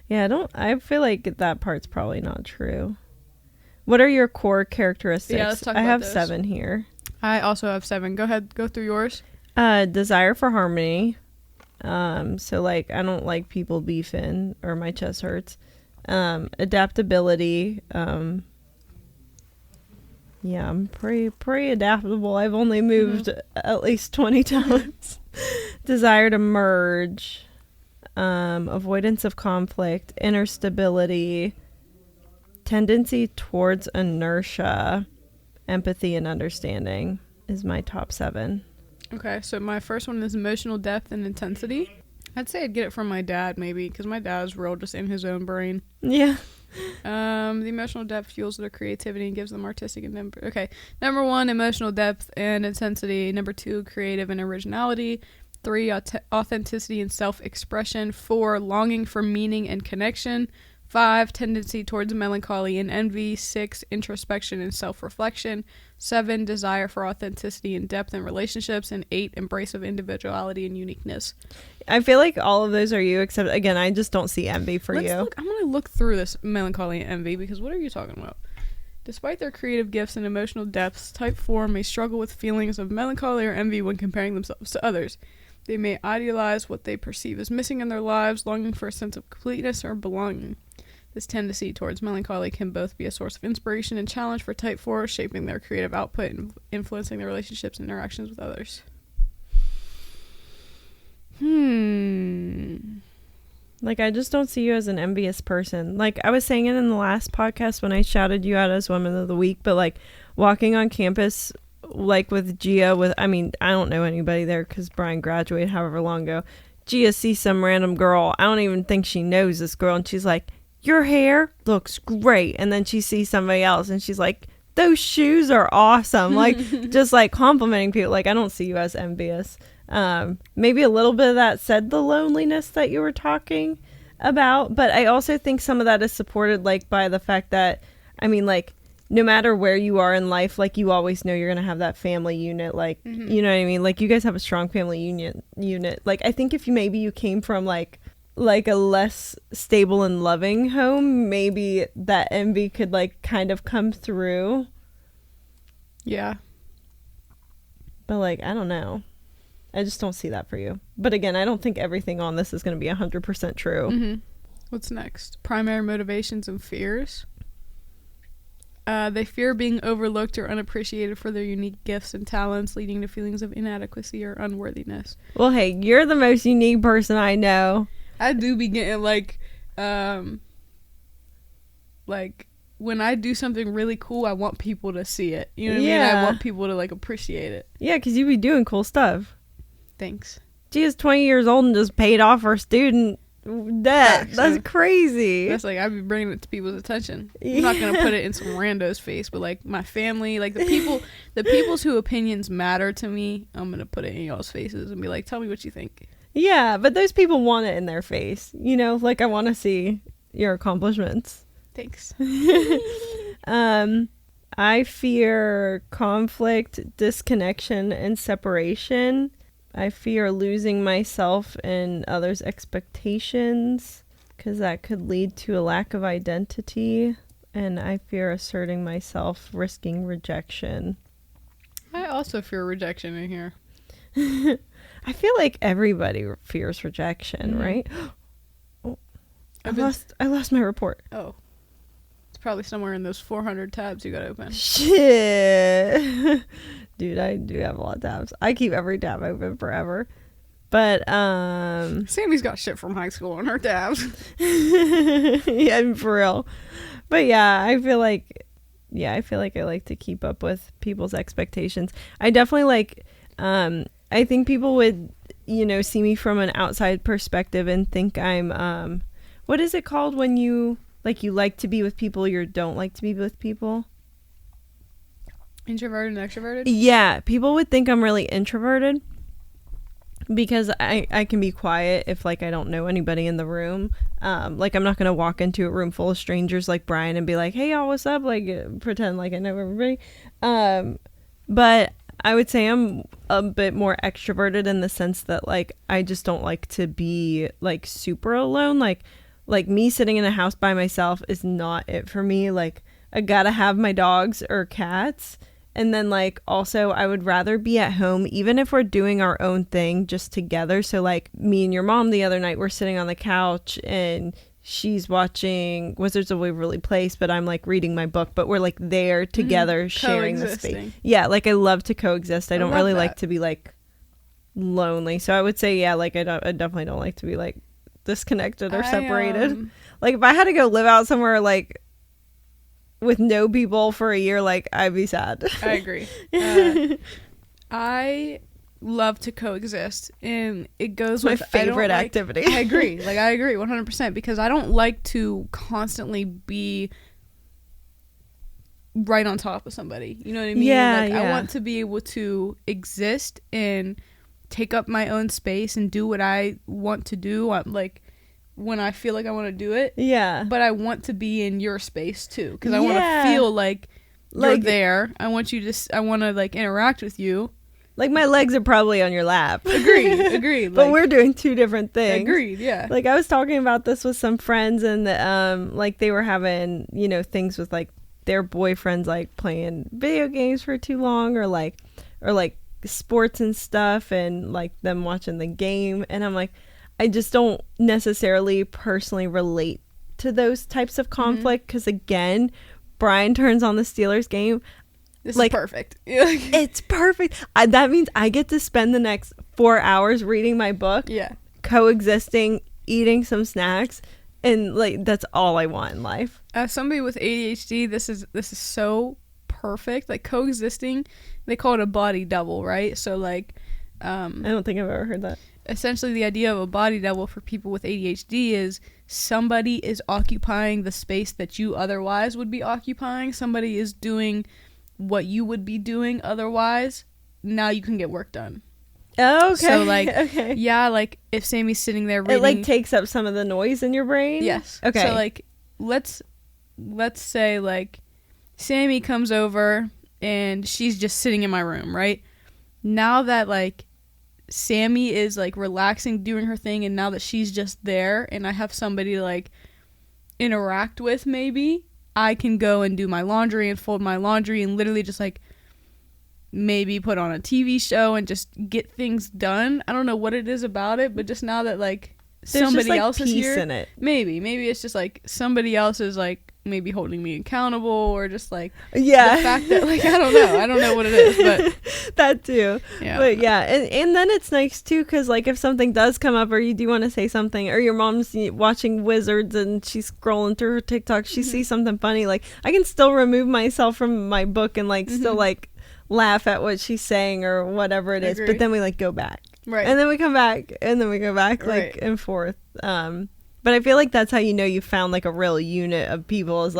Yeah, I feel like that part's probably not true. What are your core characteristics? Yeah, let's talk about I have those. 7 here. I also have 7. Go ahead, go through yours. Desire for harmony. So like I don't like people beefing or my chest hurts. Adaptability. Yeah, I'm pretty adaptable. I've only moved at least 20 times. Desire to merge. Avoidance of conflict. Inner stability. Tendency towards inertia. Empathy and understanding is my top 7. Okay, so my first one is emotional depth and intensity. I'd say I'd get it from my dad, maybe, because my dad's real just in his own brain. Yeah. The emotional depth fuels their creativity and gives them artistic and okay. Number 1, emotional depth and intensity. Number 2, creative and originality. 3, authenticity and self-expression. 4, longing for meaning and connection. 5, tendency towards melancholy and envy. 6, introspection and self-reflection. 7, desire for authenticity and depth in relationships. And 8, embrace of individuality and uniqueness. I feel like all of those are you, except, again, I just don't see envy for you. I'm going to look through this melancholy and envy, because what are you talking about? Despite their creative gifts and emotional depths, type 4 may struggle with feelings of melancholy or envy when comparing themselves to others. They may idealize what they perceive as missing in their lives, longing for a sense of completeness or belonging. This tendency towards melancholy can both be a source of inspiration and challenge for type 4, shaping their creative output and influencing their relationships and interactions with others. Like, I just don't see you as an envious person. Like, I was saying it in the last podcast when I shouted you out as Woman of the Week, but, like, walking on campus, like, with Gia, I don't know anybody there because Brian graduated however long ago. Gia sees some random girl. I don't even think she knows this girl, and she's like, your hair looks great. And then she sees somebody else, and she's like, those shoes are awesome. Like, just, like, complimenting people. Like, I don't see you as envious. Maybe a little bit of that said the loneliness that you were talking about, but I also think some of that is supported like by the fact that, I mean, like, no matter where you are in life, like, you always know you're gonna have that family unit, like, you know what I mean, like, you guys have a strong family unit. Like, I think if you came from like a less stable and loving home, maybe that envy could like kind of come through. Yeah, but like, I don't know, I just don't see that for you. But again, I don't think everything on this is going to be 100% true. What's next? Primary motivations and fears. They fear being overlooked or unappreciated for their unique gifts and talents, leading to feelings of inadequacy or unworthiness. Well, hey, you're the most unique person I know. I do be getting like when I do something really cool, I want people to see it. You know what I mean? I want people to like appreciate it. Yeah, because you be doing cool stuff. Thanks. She is 20 years old and just paid off her student debt. That's crazy. That's like, I'd be bringing it to people's attention. I'm not going to put it in some rando's face, but like my family, like the people's who opinions matter to me, I'm going to put it in y'all's faces and be like, tell me what you think. Yeah, but those people want it in their face. You know, like, I want to see your accomplishments. Thanks. I fear conflict, disconnection, and separation. I fear losing myself and others' expectations, because that could lead to a lack of identity. And I fear asserting myself, risking rejection. I also fear rejection in here. I feel like everybody fears rejection, right? Oh, I lost my report. Oh. It's probably somewhere in those 400 tabs you got open. Shit. Dude, I do have a lot of tabs. I keep every tab open forever. But Sammy's got shit from high school on her tabs. Yeah, for real. But yeah, I feel like I like to keep up with people's expectations. I definitely like I think people would, see me from an outside perspective and think I'm what is it called when you like to be with people you don't like to be with people? Introverted and extroverted? Yeah, people would think I'm really introverted. Because I can be quiet if I don't know anybody in the room. I'm not gonna walk into a room full of strangers like Brian and be like, hey y'all, what's up? Pretend like I know everybody. But I would say I'm a bit more extroverted in the sense that I just don't like to be super alone. Like me sitting in a house by myself is not it for me. I gotta have my dogs or cats. And then also I would rather be at home, even if we're doing our own thing just together. So me and your mom the other night, we're sitting on the couch and she's watching Wizards of Waverly Place, but I'm reading my book, but we're there together sharing the space. Yeah. I love to coexist. I don't really like to be lonely. So I would say, yeah, I definitely don't like to be disconnected or separated. If I had to go live out somewhere with no people for a year, I'd be sad. I agree. I love to coexist, and it goes with my favorite activity. I agree. I agree 100% because I don't like to constantly be right on top of somebody. You know what I mean? Yeah, I want to be able to exist and take up my own space and do what I want to do. When I feel like I want to do it. Yeah. But I want to be in your space too. Because I want to feel you're there. I want you to, I want to interact with you. My legs are probably on your lap. Agreed. But we're doing two different things. Agreed, yeah. I was talking about this with some friends and they were having, things with their boyfriends playing video games for too long or sports and stuff and them watching the game. And I'm I just don't necessarily personally relate to those types of conflict because, again, Brian turns on the Steelers game. This is perfect. It's perfect. That means I get to spend the next 4 hours reading my book, coexisting, eating some snacks, and that's all I want in life. As somebody with ADHD, this is so perfect. Coexisting, they call it a body double, right? So I don't think I've ever heard that. Essentially, the idea of a body double for people with ADHD is somebody is occupying the space that you otherwise would be occupying. Somebody is doing what you would be doing otherwise. Now you can get work done. Oh, okay. So, okay. Yeah, if Sammy's sitting there reading... It, takes up some of the noise in your brain? Yes. Okay. So, let's say, Sammy comes over and she's just sitting in my room, right? Now that, Sammy is relaxing, doing her thing, and now that she's just there and I have somebody to interact with, maybe I can go and do my laundry and fold my laundry and literally just maybe put on a TV show and just get things done. I don't know what it is about it, but just now that somebody else is here, in it. Maybe it's just somebody else is maybe holding me accountable or just the fact that I don't know what it is, but that too. Yeah. But yeah, and then it's nice too because if something does come up or you do want to say something or your mom's watching Wizards and she's scrolling through her TikTok, she sees something funny, I can still remove myself from my book and still laugh at what she's saying or whatever it is. But then we go back. Right. And then we come back and then we go back right. and forth. But I feel that's how you found a real unit of people is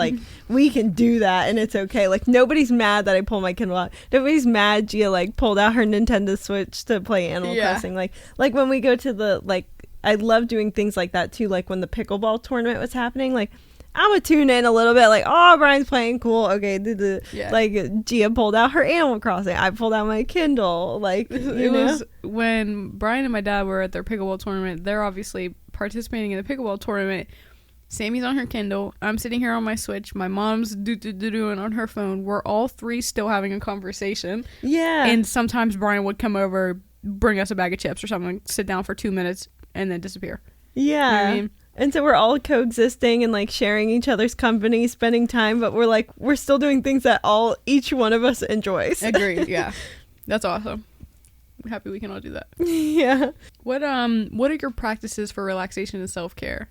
we can do that and it's okay. Nobody's mad that I pull my Kindle out. Nobody's mad Gia pulled out her Nintendo Switch to play Animal Crossing. When we go to the I love doing things like that too. When the pickleball tournament was happening, I'm gonna tune in a little bit oh, Brian's playing, cool, okay. Gia pulled out her Animal Crossing, I pulled out my Kindle. It was when Brian and my dad were at their pickleball tournament. They're obviously participating in the pickleball tournament. Sammy's on her Kindle, I'm sitting here on my Switch, my mom's doing on her phone. We're all three still having a conversation. Yeah. And sometimes Brian would come over, bring us a bag of chips or something, sit down for 2 minutes, and then disappear. Yeah. You know what I mean? And so we're all coexisting and like sharing each other's company, spending time, but we're still doing things that each one of us enjoys. Agreed. Yeah. That's awesome. I'm happy we can all do that. Yeah. What are your practices for relaxation and self-care?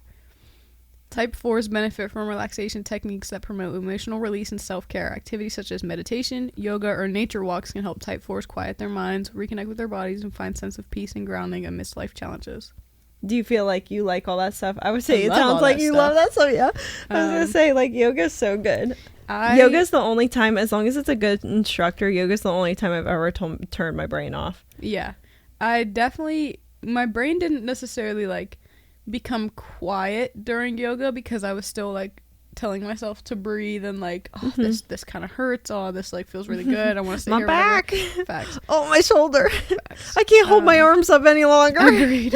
Type 4s benefit from relaxation techniques that promote emotional release and self-care. Activities such as meditation, yoga, or nature walks can help Type 4s quiet their minds, reconnect with their bodies, and find sense of peace and grounding amidst life challenges. Do you feel like you like all that stuff? I would say I it love sounds all like that you stuff. love that stuff. Yeah. I was going to say, like, yoga's so good. Yoga's the only time, as long as it's a good instructor, yoga's the only time I've ever turned my brain off. Yeah. My brain didn't necessarily, like, become quiet during yoga because I was still, like, telling myself to breathe and, like, oh, this kind of hurts. Oh, this, like, feels really good. I want to stay my here. back. Facts. Oh, my shoulder. Facts. I can't hold my arms up any longer. Agreed.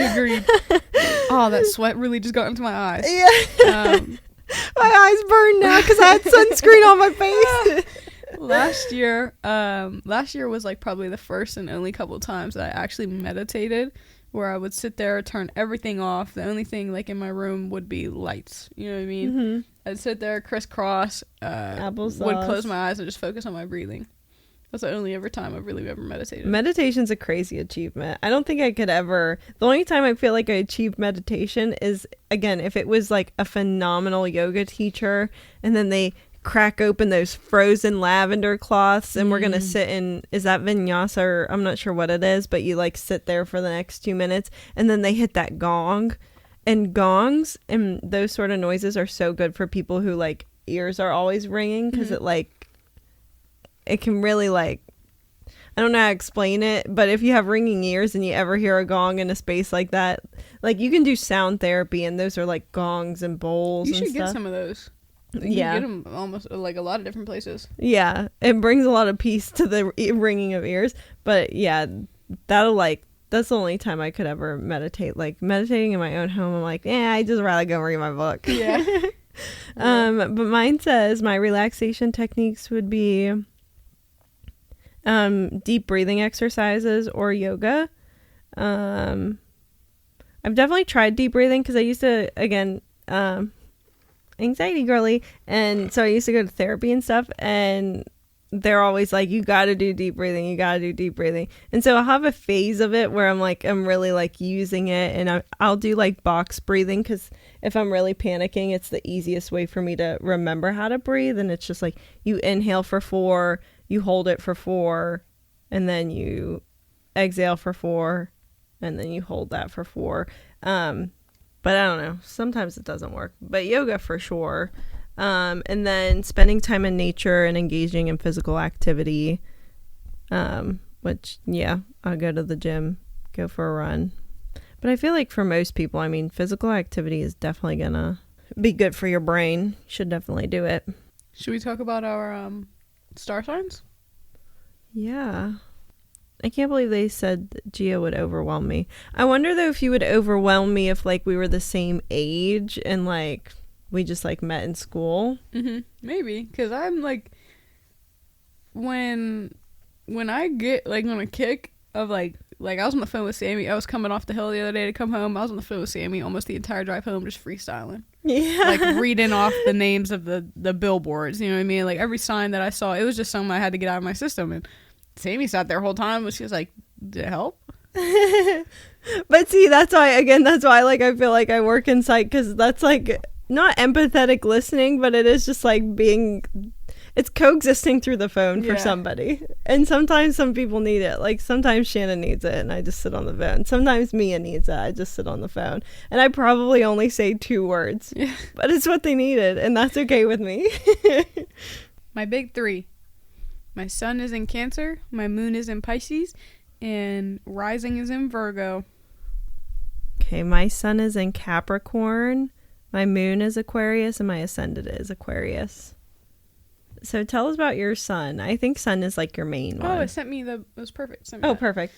Oh, that sweat really just got into my eyes. Yeah. My eyes burn now because I had sunscreen on my face. Last year was like probably the first and only couple times that I actually meditated, where I would sit there, turn everything off. The only thing like in my room would be lights. You know what I mean? Mm-hmm. I'd sit there, crisscross, applesauce. would close my eyes and just focus on my breathing. That's the only time I've really ever meditated. Meditation's a crazy achievement. I don't think I could ever. The only time I feel like I achieved meditation is, again, if it was like a phenomenal yoga teacher and then they crack open those frozen lavender cloths and we're going to sit in, is that vinyasa or I'm not sure what it is, but you like sit there for the next 2 minutes and then they hit that gong. And gongs and those sort of noises are so good for people who like ears are always ringing because it can really like, I don't know how to explain it, but if you have ringing ears and you ever hear a gong in a space like that, like you can do sound therapy and those are like gongs and bowls and stuff. You should get some of those. You can get them almost like a lot of different places. Yeah, it brings a lot of peace to the ringing of ears. But yeah, that's the only time I could ever meditate. Like meditating in my own home, I'm like, I just rather go read my book. Yeah. But mine says my relaxation techniques would be deep breathing exercises or yoga. I've definitely tried deep breathing because I used to, again, anxiety girly, and so I used to go to therapy and stuff, and they're always like, you gotta do deep breathing, and so I'll have a phase of it where I'm really like using it, and I'll do like box breathing because if I'm really panicking, it's the easiest way for me to remember how to breathe, and it's just like you inhale for 4, you hold it for 4, and then you exhale for 4, and then you hold that for 4. But I don't know, sometimes it doesn't work, but yoga for sure. And then spending time in nature and engaging in physical activity, which, I'll go to the gym, go for a run. But I feel like for most people, I mean, physical activity is definitely gonna be good for your brain. Should definitely do it. Should we talk about our star signs? Yeah. I can't believe they said that Gia would overwhelm me. I wonder, though, if you would overwhelm me if, like, we were the same age and, like, we just, like, met in school. Mm-hmm. Maybe. Because I'm, like, when I get, like, on a kick of, like, I was on the phone with Sammy. I was coming off the hill the other day to come home. I was on the phone with Sammy almost the entire drive home just freestyling. Yeah. Like, reading off the names of the billboards, you know what I mean? Like, every sign that I saw, it was just something I had to get out of my system. And Sammy sat there the whole time, but she was like, did it help? But see, that's why, like, I feel like I work in psych, because that's, like, not empathetic listening, but it is just, like, it's coexisting through the phone for somebody. And sometimes some people need it. Like, sometimes Shannon needs it, and I just sit on the phone. Sometimes Mia needs it, I just sit on the phone. And I probably only say 2 words. Yeah. But it's what they needed, and that's okay with me. My big 3. My sun is in Cancer, my moon is in Pisces, and rising is in Virgo. Okay, my sun is in Capricorn, my moon is Aquarius, and my ascendant is Aquarius. So tell us about your sun. I think sun is like your main one. Oh, it was perfect. Perfect.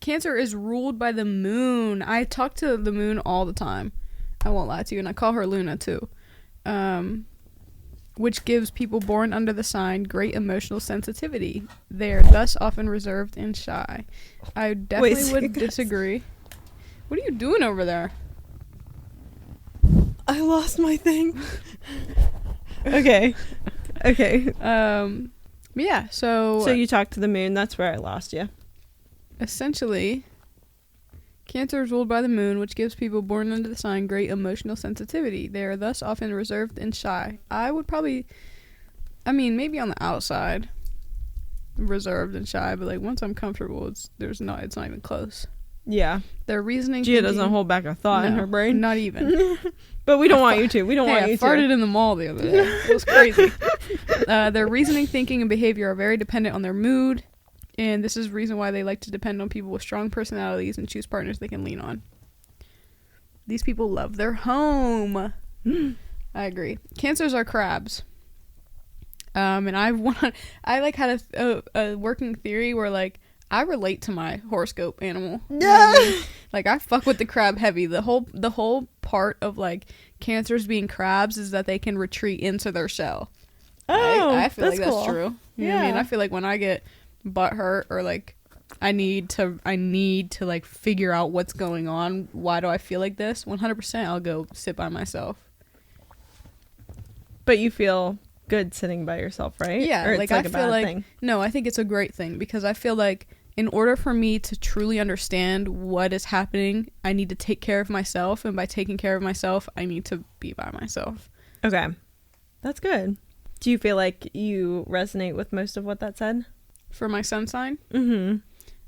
Cancer is ruled by the moon. I talk to the moon all the time. I won't lie to you, and I call her Luna too. which gives people born under the sign great emotional sensitivity. They are thus often reserved and shy. I definitely would disagree. What are you doing over there? I lost my thing. Okay. Yeah, so you talked to the moon. That's where I lost you. Essentially, Cancer is ruled by the moon, which gives people born under the sign great emotional sensitivity. They are thus often reserved and shy. I would probably, maybe on the outside, reserved and shy, but like once I'm comfortable, it's not even close. Yeah. Their reasoning. Gia doesn't hold back a thought in her brain. Not even. But we don't want you to. We don't want you to. I farted in the mall the other day. It was crazy. Their reasoning, thinking, and behavior are very dependent on their mood. And this is the reason why they like to depend on people with strong personalities and choose partners they can lean on. These people love their home. I agree. Cancers are crabs. And I like had a working theory where like I relate to my horoscope animal. Yeah. Like I fuck with the crab heavy. The whole part of like cancers being crabs is that they can retreat into their shell. Oh, I feel like cool. that's true. You know what I mean? I feel like when I get butt hurt or like I need to like figure out what's going on. Why do I feel like this? 100% I'll go sit by myself. But you feel good sitting by yourself, right? Yeah, or like it's I a feel bad like thing? No, I think it's a great thing because I feel like in order for me to truly understand what is happening, I need to take care of myself, and by taking care of myself, I need to be by myself. Okay. That's good. Do you feel like you resonate with most of what that said? For my sun sign? Mm-hmm.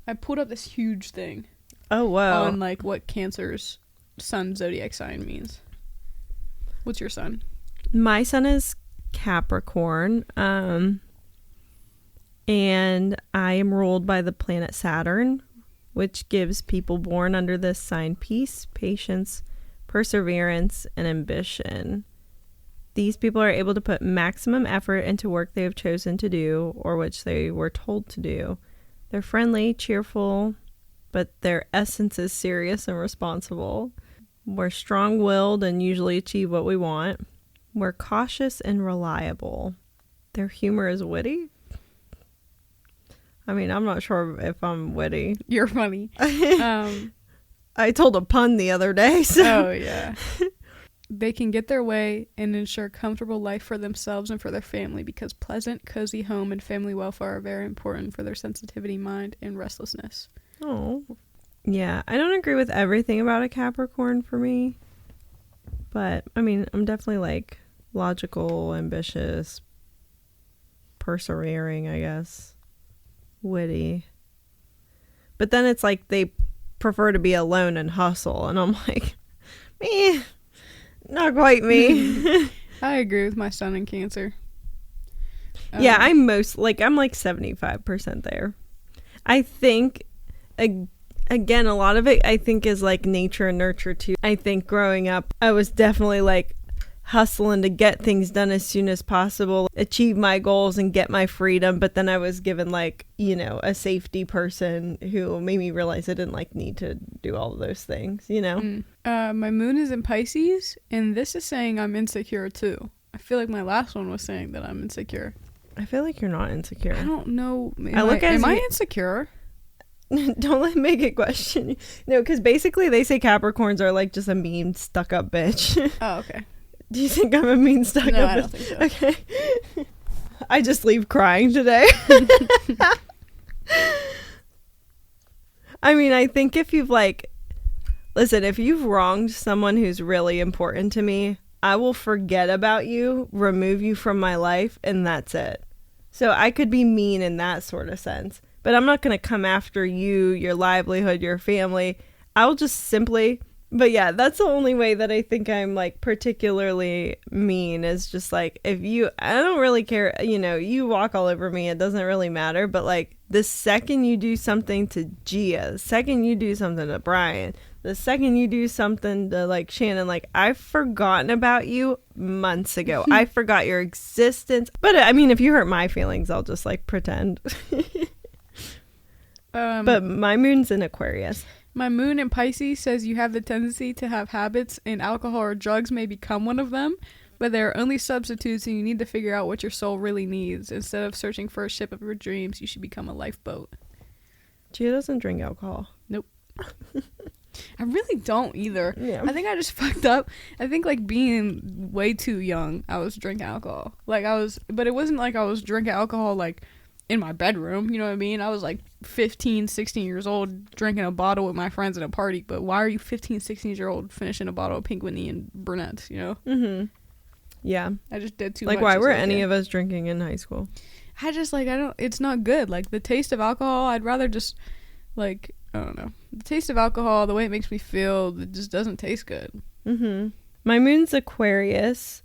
I pulled up this huge thing. Oh, wow. On like what Cancer's sun zodiac sign means. What's your sun? My sun is Capricorn, and I am ruled by the planet Saturn, which gives people born under this sign peace, patience, perseverance, and ambition. These people are able to put maximum effort into work they have chosen to do or which they were told to do. They're friendly, cheerful, but their essence is serious and responsible. We're strong-willed and usually achieve what we want. We're cautious and reliable. Their humor is witty. I mean, I'm not sure if I'm witty. You're funny. I told a pun the other day. So. Oh, yeah. They can get their way and ensure a comfortable life for themselves and for their family because pleasant, cozy home and family welfare are very important for their sensitivity, mind, and restlessness. Oh. Yeah, I don't agree with everything about a Capricorn for me. But, I mean, I'm definitely, like, logical, ambitious, persevering, I guess. Witty. But then it's like they prefer to be alone and hustle. And I'm like, me, not quite me. I agree with my sun in Cancer. Yeah, I'm like 75% there. I think, again, a lot of it, I think, is like nature and nurture too. I think growing up, I was definitely like hustling to get things done as soon as possible, achieve my goals and get my freedom. But then I was given like, you know, a safety person who made me realize I didn't like need to do all of those things, you know? My moon is in Pisces, and this is saying I'm insecure too. I feel like my last one was saying that I'm insecure. I feel like you're not insecure. I don't know. Am I insecure? Don't let me make it question you. No, because basically they say Capricorns are like just a mean, stuck-up bitch. Oh, okay. Do you think I'm a mean, stuck-up bitch? No, I don't think so. Okay. I just leave crying today. I mean, I think if you've if you've wronged someone who's really important to me, I will forget about you, remove you from my life, and that's it. So I could be mean in that sort of sense. But I'm not going to come after you, your livelihood, your family. I'll just simply... But yeah, that's the only way that I think I'm like particularly mean is just like I don't really care, you know, you walk all over me, it doesn't really matter. But like the second you do something to Gia, the second you do something to Brian, the second you do something to like Shannon, like I've forgotten about you months ago. I forgot your existence. But I mean, if you hurt my feelings, I'll just like pretend. But my moon's in Aquarius. My moon in Pisces says you have the tendency to have habits and alcohol or drugs may become one of them. But there are only substitutes, and you need to figure out what your soul really needs. Instead of searching for a ship of your dreams, you should become a lifeboat. Gia doesn't drink alcohol. Nope. I really don't either. Yeah. I think I just fucked up. I think like being way too young, I was drinking alcohol. But it wasn't like I was drinking alcohol like in my bedroom, you know what I mean? I was like 15, 16 years old drinking a bottle with my friends at a party. But why are you 15, 16-year-old finishing a bottle of Pink Whitney and brunettes, you know? Mm-hmm. Yeah. I just did too much. Like, why were any of us drinking in high school? It's not good. Like, the taste of alcohol, I'd rather just, like, I don't know. The taste of alcohol, the way it makes me feel, it just doesn't taste good. Mm-hmm. My moon's Aquarius,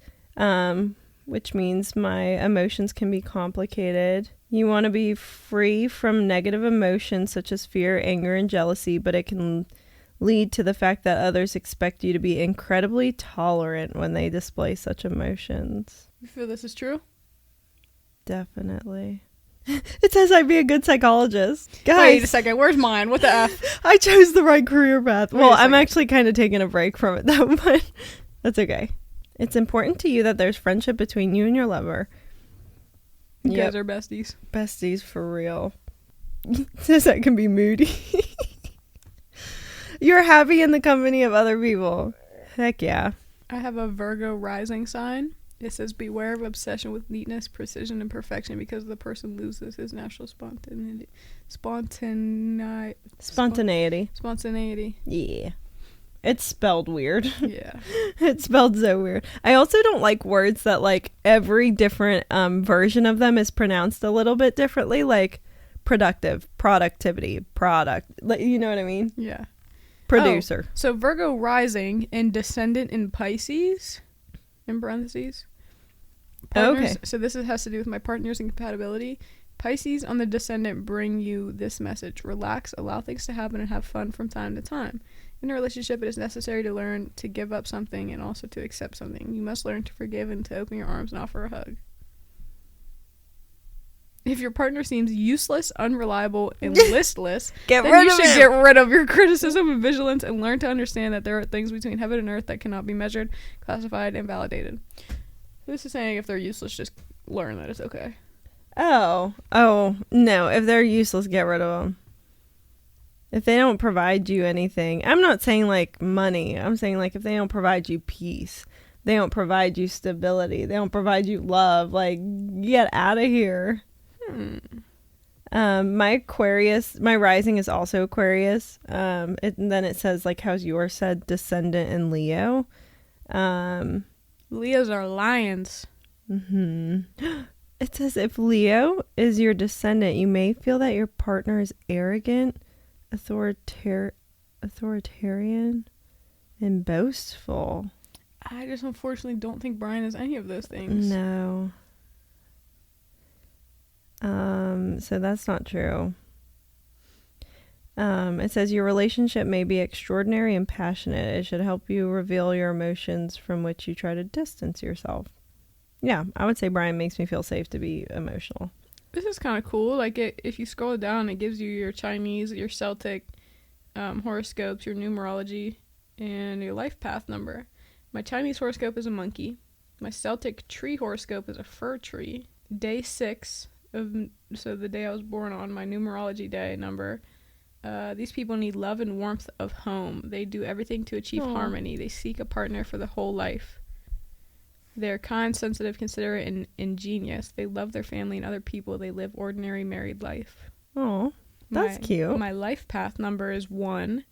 which means my emotions can be complicated. You want to be free from negative emotions such as fear, anger, and jealousy, but it can lead to the fact that others expect you to be incredibly tolerant when they display such emotions. You feel this is true? Definitely. It says I'd be a good psychologist. Guys, wait a second. Where's mine? What the F? I chose the right career path. Well, I'm second. actually kind of taking a break from it, though, but that's okay. It's important to you that there's friendship between you and your lover. You guys are besties. Besties for real. It says I can be moody. You're happy in the company of other people. Heck yeah. I have a Virgo rising sign. It says, beware of obsession with neatness, precision, and perfection because the person loses his natural spontaneity. Spontaneity. Yeah. It's spelled weird. Yeah. It's spelled so weird. I also don't like words that, like, every different version of them is pronounced a little bit differently. Like, productive, productivity, product. Like, you know what I mean? Yeah. Producer. So Virgo rising and descendant in Pisces, in parentheses. Partners, Okay. So this has to do with my partners and compatibility. Pisces on the descendant bring you this message. Relax, allow things to happen, and have fun from time to time. In a relationship, it is necessary to learn to give up something and also to accept something. You must learn to forgive and to open your arms and offer a hug. If your partner seems useless, unreliable, and listless, then you should get rid of your criticism and vigilance and learn to understand that there are things between heaven and earth that cannot be measured, classified, and validated. This is saying if they're useless, just learn that it's okay. Oh, no. If they're useless, get rid of them. If they don't provide you anything, I'm not saying like money. I'm saying like if they don't provide you peace, they don't provide you stability, they don't provide you love, like get out of here. My rising is also Aquarius. And then it says like how's yours said, descendant in Leo. Leos are lions. It says if Leo is your descendant, you may feel that your partner is arrogant, authoritarian, and boastful. I just unfortunately don't think Brian is any of those things. No. So that's not true. It says your relationship may be extraordinary and passionate. It should help you reveal your emotions from which you try to distance yourself. Yeah, I would say Brian makes me feel safe to be emotional. This is kind of cool. Like, if you scroll down, it gives you your Chinese, your Celtic horoscopes, your numerology, and your life path number. My Chinese horoscope is a monkey. My Celtic tree horoscope is a fir tree. Day 6 so the day I was born on, my numerology day number. These people need love and warmth of home. They do everything to achieve harmony. They seek a partner for the whole life. They're kind, sensitive, considerate, and ingenious. They love their family and other people. They live ordinary married life. Oh, that's cute. My life path number is 1.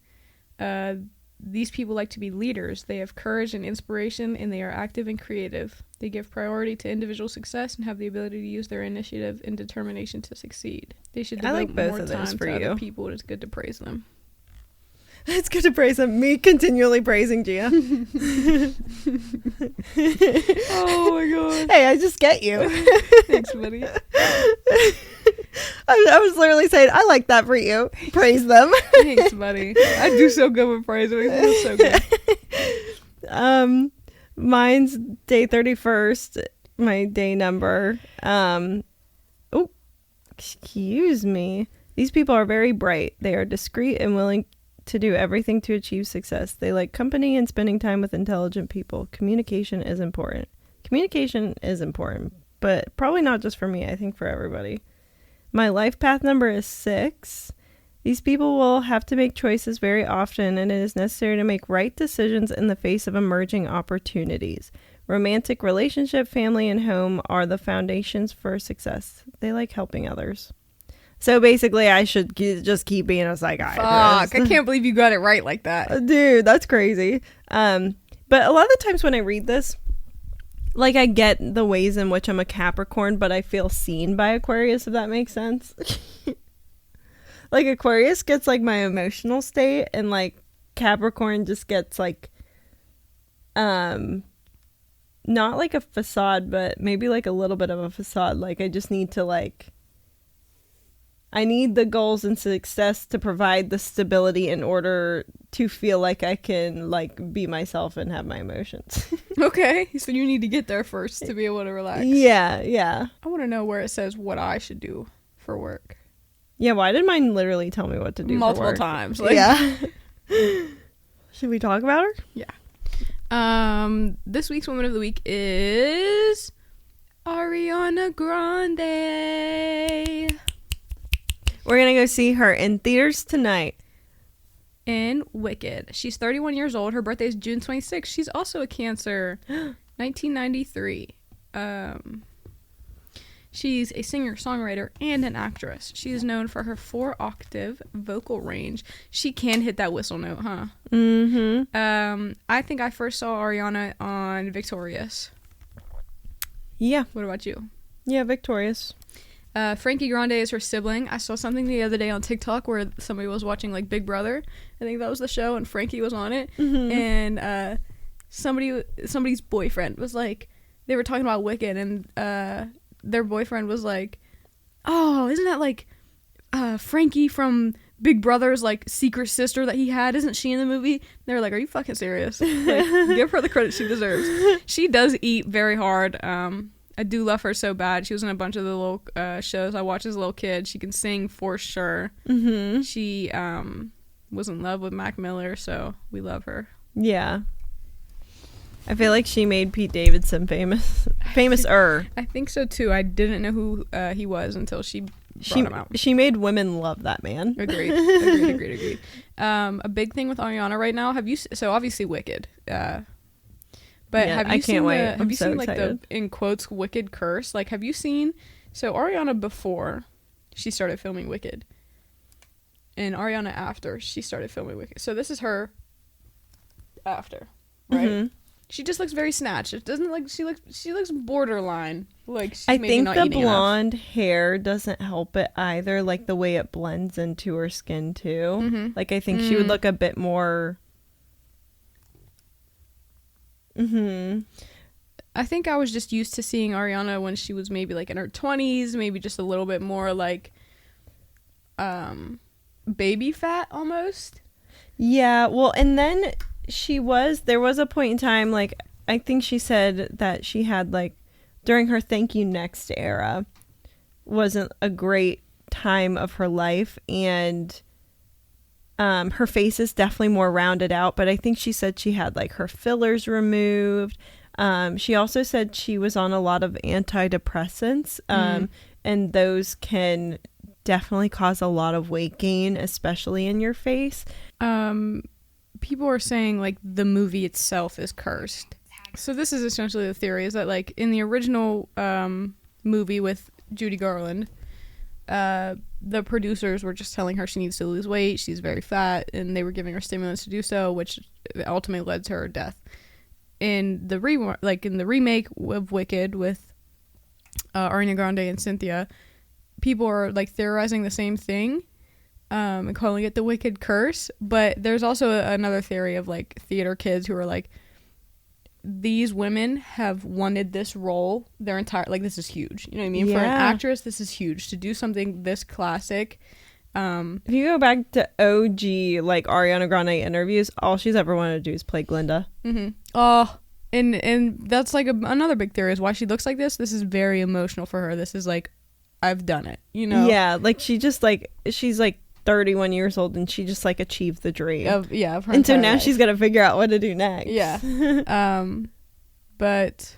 These people like to be leaders. They have courage and inspiration, and they are active and creative. They give priority to individual success and have the ability to use their initiative and determination to succeed. They should devote more time to other people. It's good to praise them. It's good to praise them. Me continually praising Gia. Oh my god. Hey, I just get you. Thanks, buddy. I was literally saying, I like that for you. Praise them. Thanks, buddy. I do so good with praise. It makes me feel so good. Mine's day 31st. My day number. Oh, excuse me. These people are very bright. They are discreet and willing to do everything to achieve success. They like company and spending time with intelligent people. Communication is important. communication is important, but probably not just for me. I think for everybody. My life path number is 6. These people will have to make choices very often, and it is necessary to make right decisions in the face of emerging opportunities. Romantic relationship, family, and home are the foundations for success. They like helping others. So basically, I should just keep being a psychiatrist. Fuck, I can't believe you got it right like that. Dude, that's crazy. But a lot of the times when I read this, like, I get the ways in which I'm a Capricorn, but I feel seen by Aquarius, if that makes sense. Like, Aquarius gets, like, my emotional state, and, like, Capricorn just gets, like, not like a facade, but maybe, like, a little bit of a facade. Like, I just need to, like, I need the goals and success to provide the stability in order to feel like I can, like, be myself and have my emotions. Okay, so you need to get there first to be able to relax. Yeah. I want to know where it says what I should do for work. Yeah, why did mine literally tell me what to do multiple for work? times? Like, yeah. Should we talk about her? Yeah. This week's Woman of the Week is Ariana Grande. We're going to go see her in theaters tonight. In Wicked. She's 31 years old. Her birthday is June 26th. She's also a Cancer. 1993. She's a singer, songwriter, and an actress. She is known for her 4-octave vocal range. She can hit that whistle note, huh? Mm-hmm. I think I first saw Ariana on Victorious. Yeah. What about you? Yeah, Victorious. Frankie Grande is her sibling. I saw something the other day on TikTok where somebody was watching, like, Big Brother. I think that was the show, and Frankie was on it. Mm-hmm. And somebody's boyfriend was like, they were talking about Wicked, and their boyfriend was like, oh, isn't that like Frankie from Big Brother's, like, secret sister that he had? Isn't she in the movie? They were like, are you fucking serious? Like, give her the credit she deserves. She does eat very hard. I do love her so bad. She was in a bunch of the little shows I watched as a little kid. She can sing for sure. Mm-hmm. She was in love with Mac Miller, so we love her. Yeah. I feel like she made Pete Davidson famous-er. I think so too. I didn't know who he was until she brought him out. She made women love that man. Agreed. A big thing with Ariana right now. So obviously Wicked. But yeah, have you seen excited. Like the, in quotes, Wicked curse? Like, have you seen? So Ariana before she started filming Wicked, and Ariana after she started filming Wicked. So this is her after, right? Mm-hmm. She just looks very snatched. It doesn't, like, she looks borderline. Like, she's maybe not eating enough. I think the blonde hair doesn't help it either. Like, the way it blends into her skin too. Mm-hmm. Like, I think she would look a bit more. Mm-hmm. I think I was just used to seeing Ariana when she was maybe, like, in her 20s, maybe just a little bit more, like, baby fat almost. Yeah, well, and then there was a point in time, like, I think she said that she had, like, during her Thank You Next era wasn't a great time of her life, and her face is definitely more rounded out, but I think she said she had, like, her fillers removed. She also said she was on a lot of antidepressants, and those can definitely cause a lot of weight gain, especially in your face. People are saying, like, the movie itself is cursed. So this is essentially the theory, is that, like, in the original movie with Judy Garland, the producers were just telling her she needs to lose weight, she's very fat, and they were giving her stimulants to do so, which ultimately led to her death. In the remake of Wicked with Ariana Grande and Cynthia, people are, like, theorizing the same thing, and calling it the Wicked curse. But there's also another theory of, like, theater kids who are like, these women have wanted this role their entire, like, this is huge, you know what I mean? Yeah. For an actress, this is huge to do something this classic. If you go back to OG, like, Ariana Grande interviews, all she's ever wanted to do is play Glinda. Mm-hmm. Oh, and that's, like, another big theory is why she looks like this. This is very emotional for her. This is, like, I've done it, you know? Yeah, like, she's like 31 years old, and she just, like, achieved the dream of her, and so now life. She's got to figure out what to do next. Yeah. But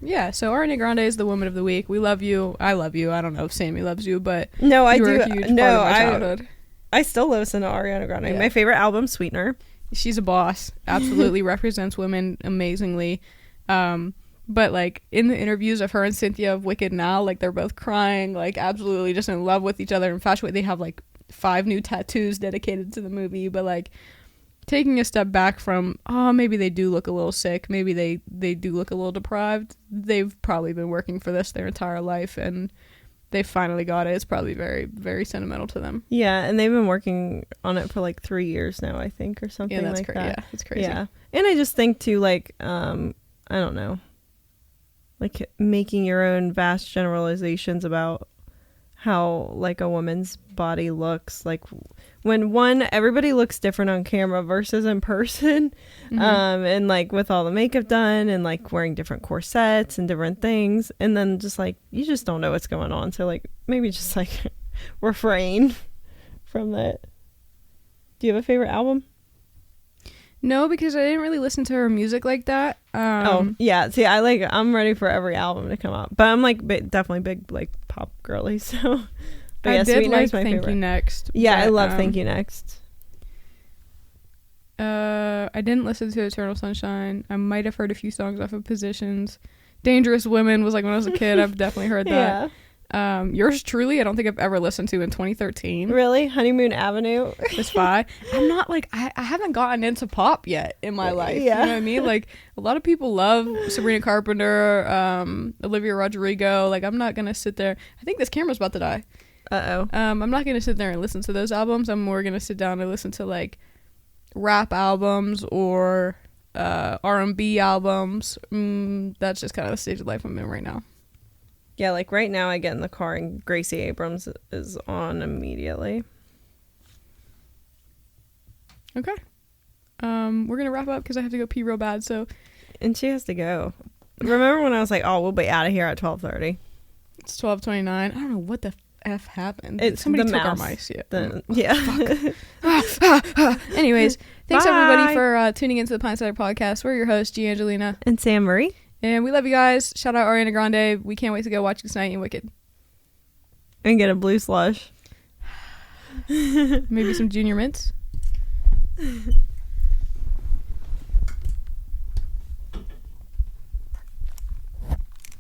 Yeah, so Ariana Grande is the woman of the week. We love you. I love you. I don't know if Sammy loves you, but no, I you were do. a huge No, part of my childhood. I still listen to Ariana Grande. Yeah. My favorite album, Sweetener. She's a boss. Absolutely represents women amazingly. But like in the interviews of her and Cynthia of Wicked Now, like they're both crying, like absolutely just in love with each other, infatuated. They have like 5 new tattoos dedicated to the movie, but like taking a step back from, maybe they do look a little sick, maybe they do look a little deprived. They've probably been working for this their entire life, and they finally got it. It's probably very, very sentimental to them. Yeah, and they've been working on it for like 3 years now, I think, or something like that. Yeah, it's crazy. Yeah, and I just think too, like, I don't know, like making your own vast generalizations about how like a woman's body looks, like when everybody looks different on camera versus in person, and like with all the makeup done and like wearing different corsets and different things, and then just like you just don't know what's going on, so like maybe just like refrain from that. Do you have a favorite album? No, because I didn't really listen to her music like that. Oh yeah, see, I'm ready for every album to come out, but I'm like definitely big like pop girly, so. But I yeah, did like my Thank favorite. You Next. Yeah, but, I love Thank You Next. I didn't listen to Eternal Sunshine. I might have heard a few songs off of Positions. Dangerous Women was like when I was a kid. I've definitely heard that. Yeah. Yours truly, I don't think I've ever listened to in 2013. Really? Honeymoon Avenue? It's fine. I'm not like, I haven't gotten into pop yet in my life. Yeah. You know what I mean? Like, a lot of people love Sabrina Carpenter, Olivia Rodrigo. Like, I'm not going to sit there. I think this camera's about to die. Uh-oh. I'm not going to sit there and listen to those albums. I'm more going to sit down and listen to, like, rap albums or R&B albums. That's just kind of the stage of life I'm in right now. Yeah, like right now I get in the car and Gracie Abrams is on immediately. Okay. We're going to wrap up because I have to go pee real bad, so. And she has to go. Remember when I was like, oh, we'll be out of here at 12:30? It's 12:29. I don't know what the F happened. It's Somebody the took our mouse. mice. Yeah. Yeah. Anyways, thanks Bye. everybody for tuning into the Pine Cellar Podcast. We're your hosts, Gia Angelina. And Sam Marie. And we love you guys. Shout out Ariana Grande. We can't wait to go watch this night in Wicked. And get a blue slush. Maybe some junior mints.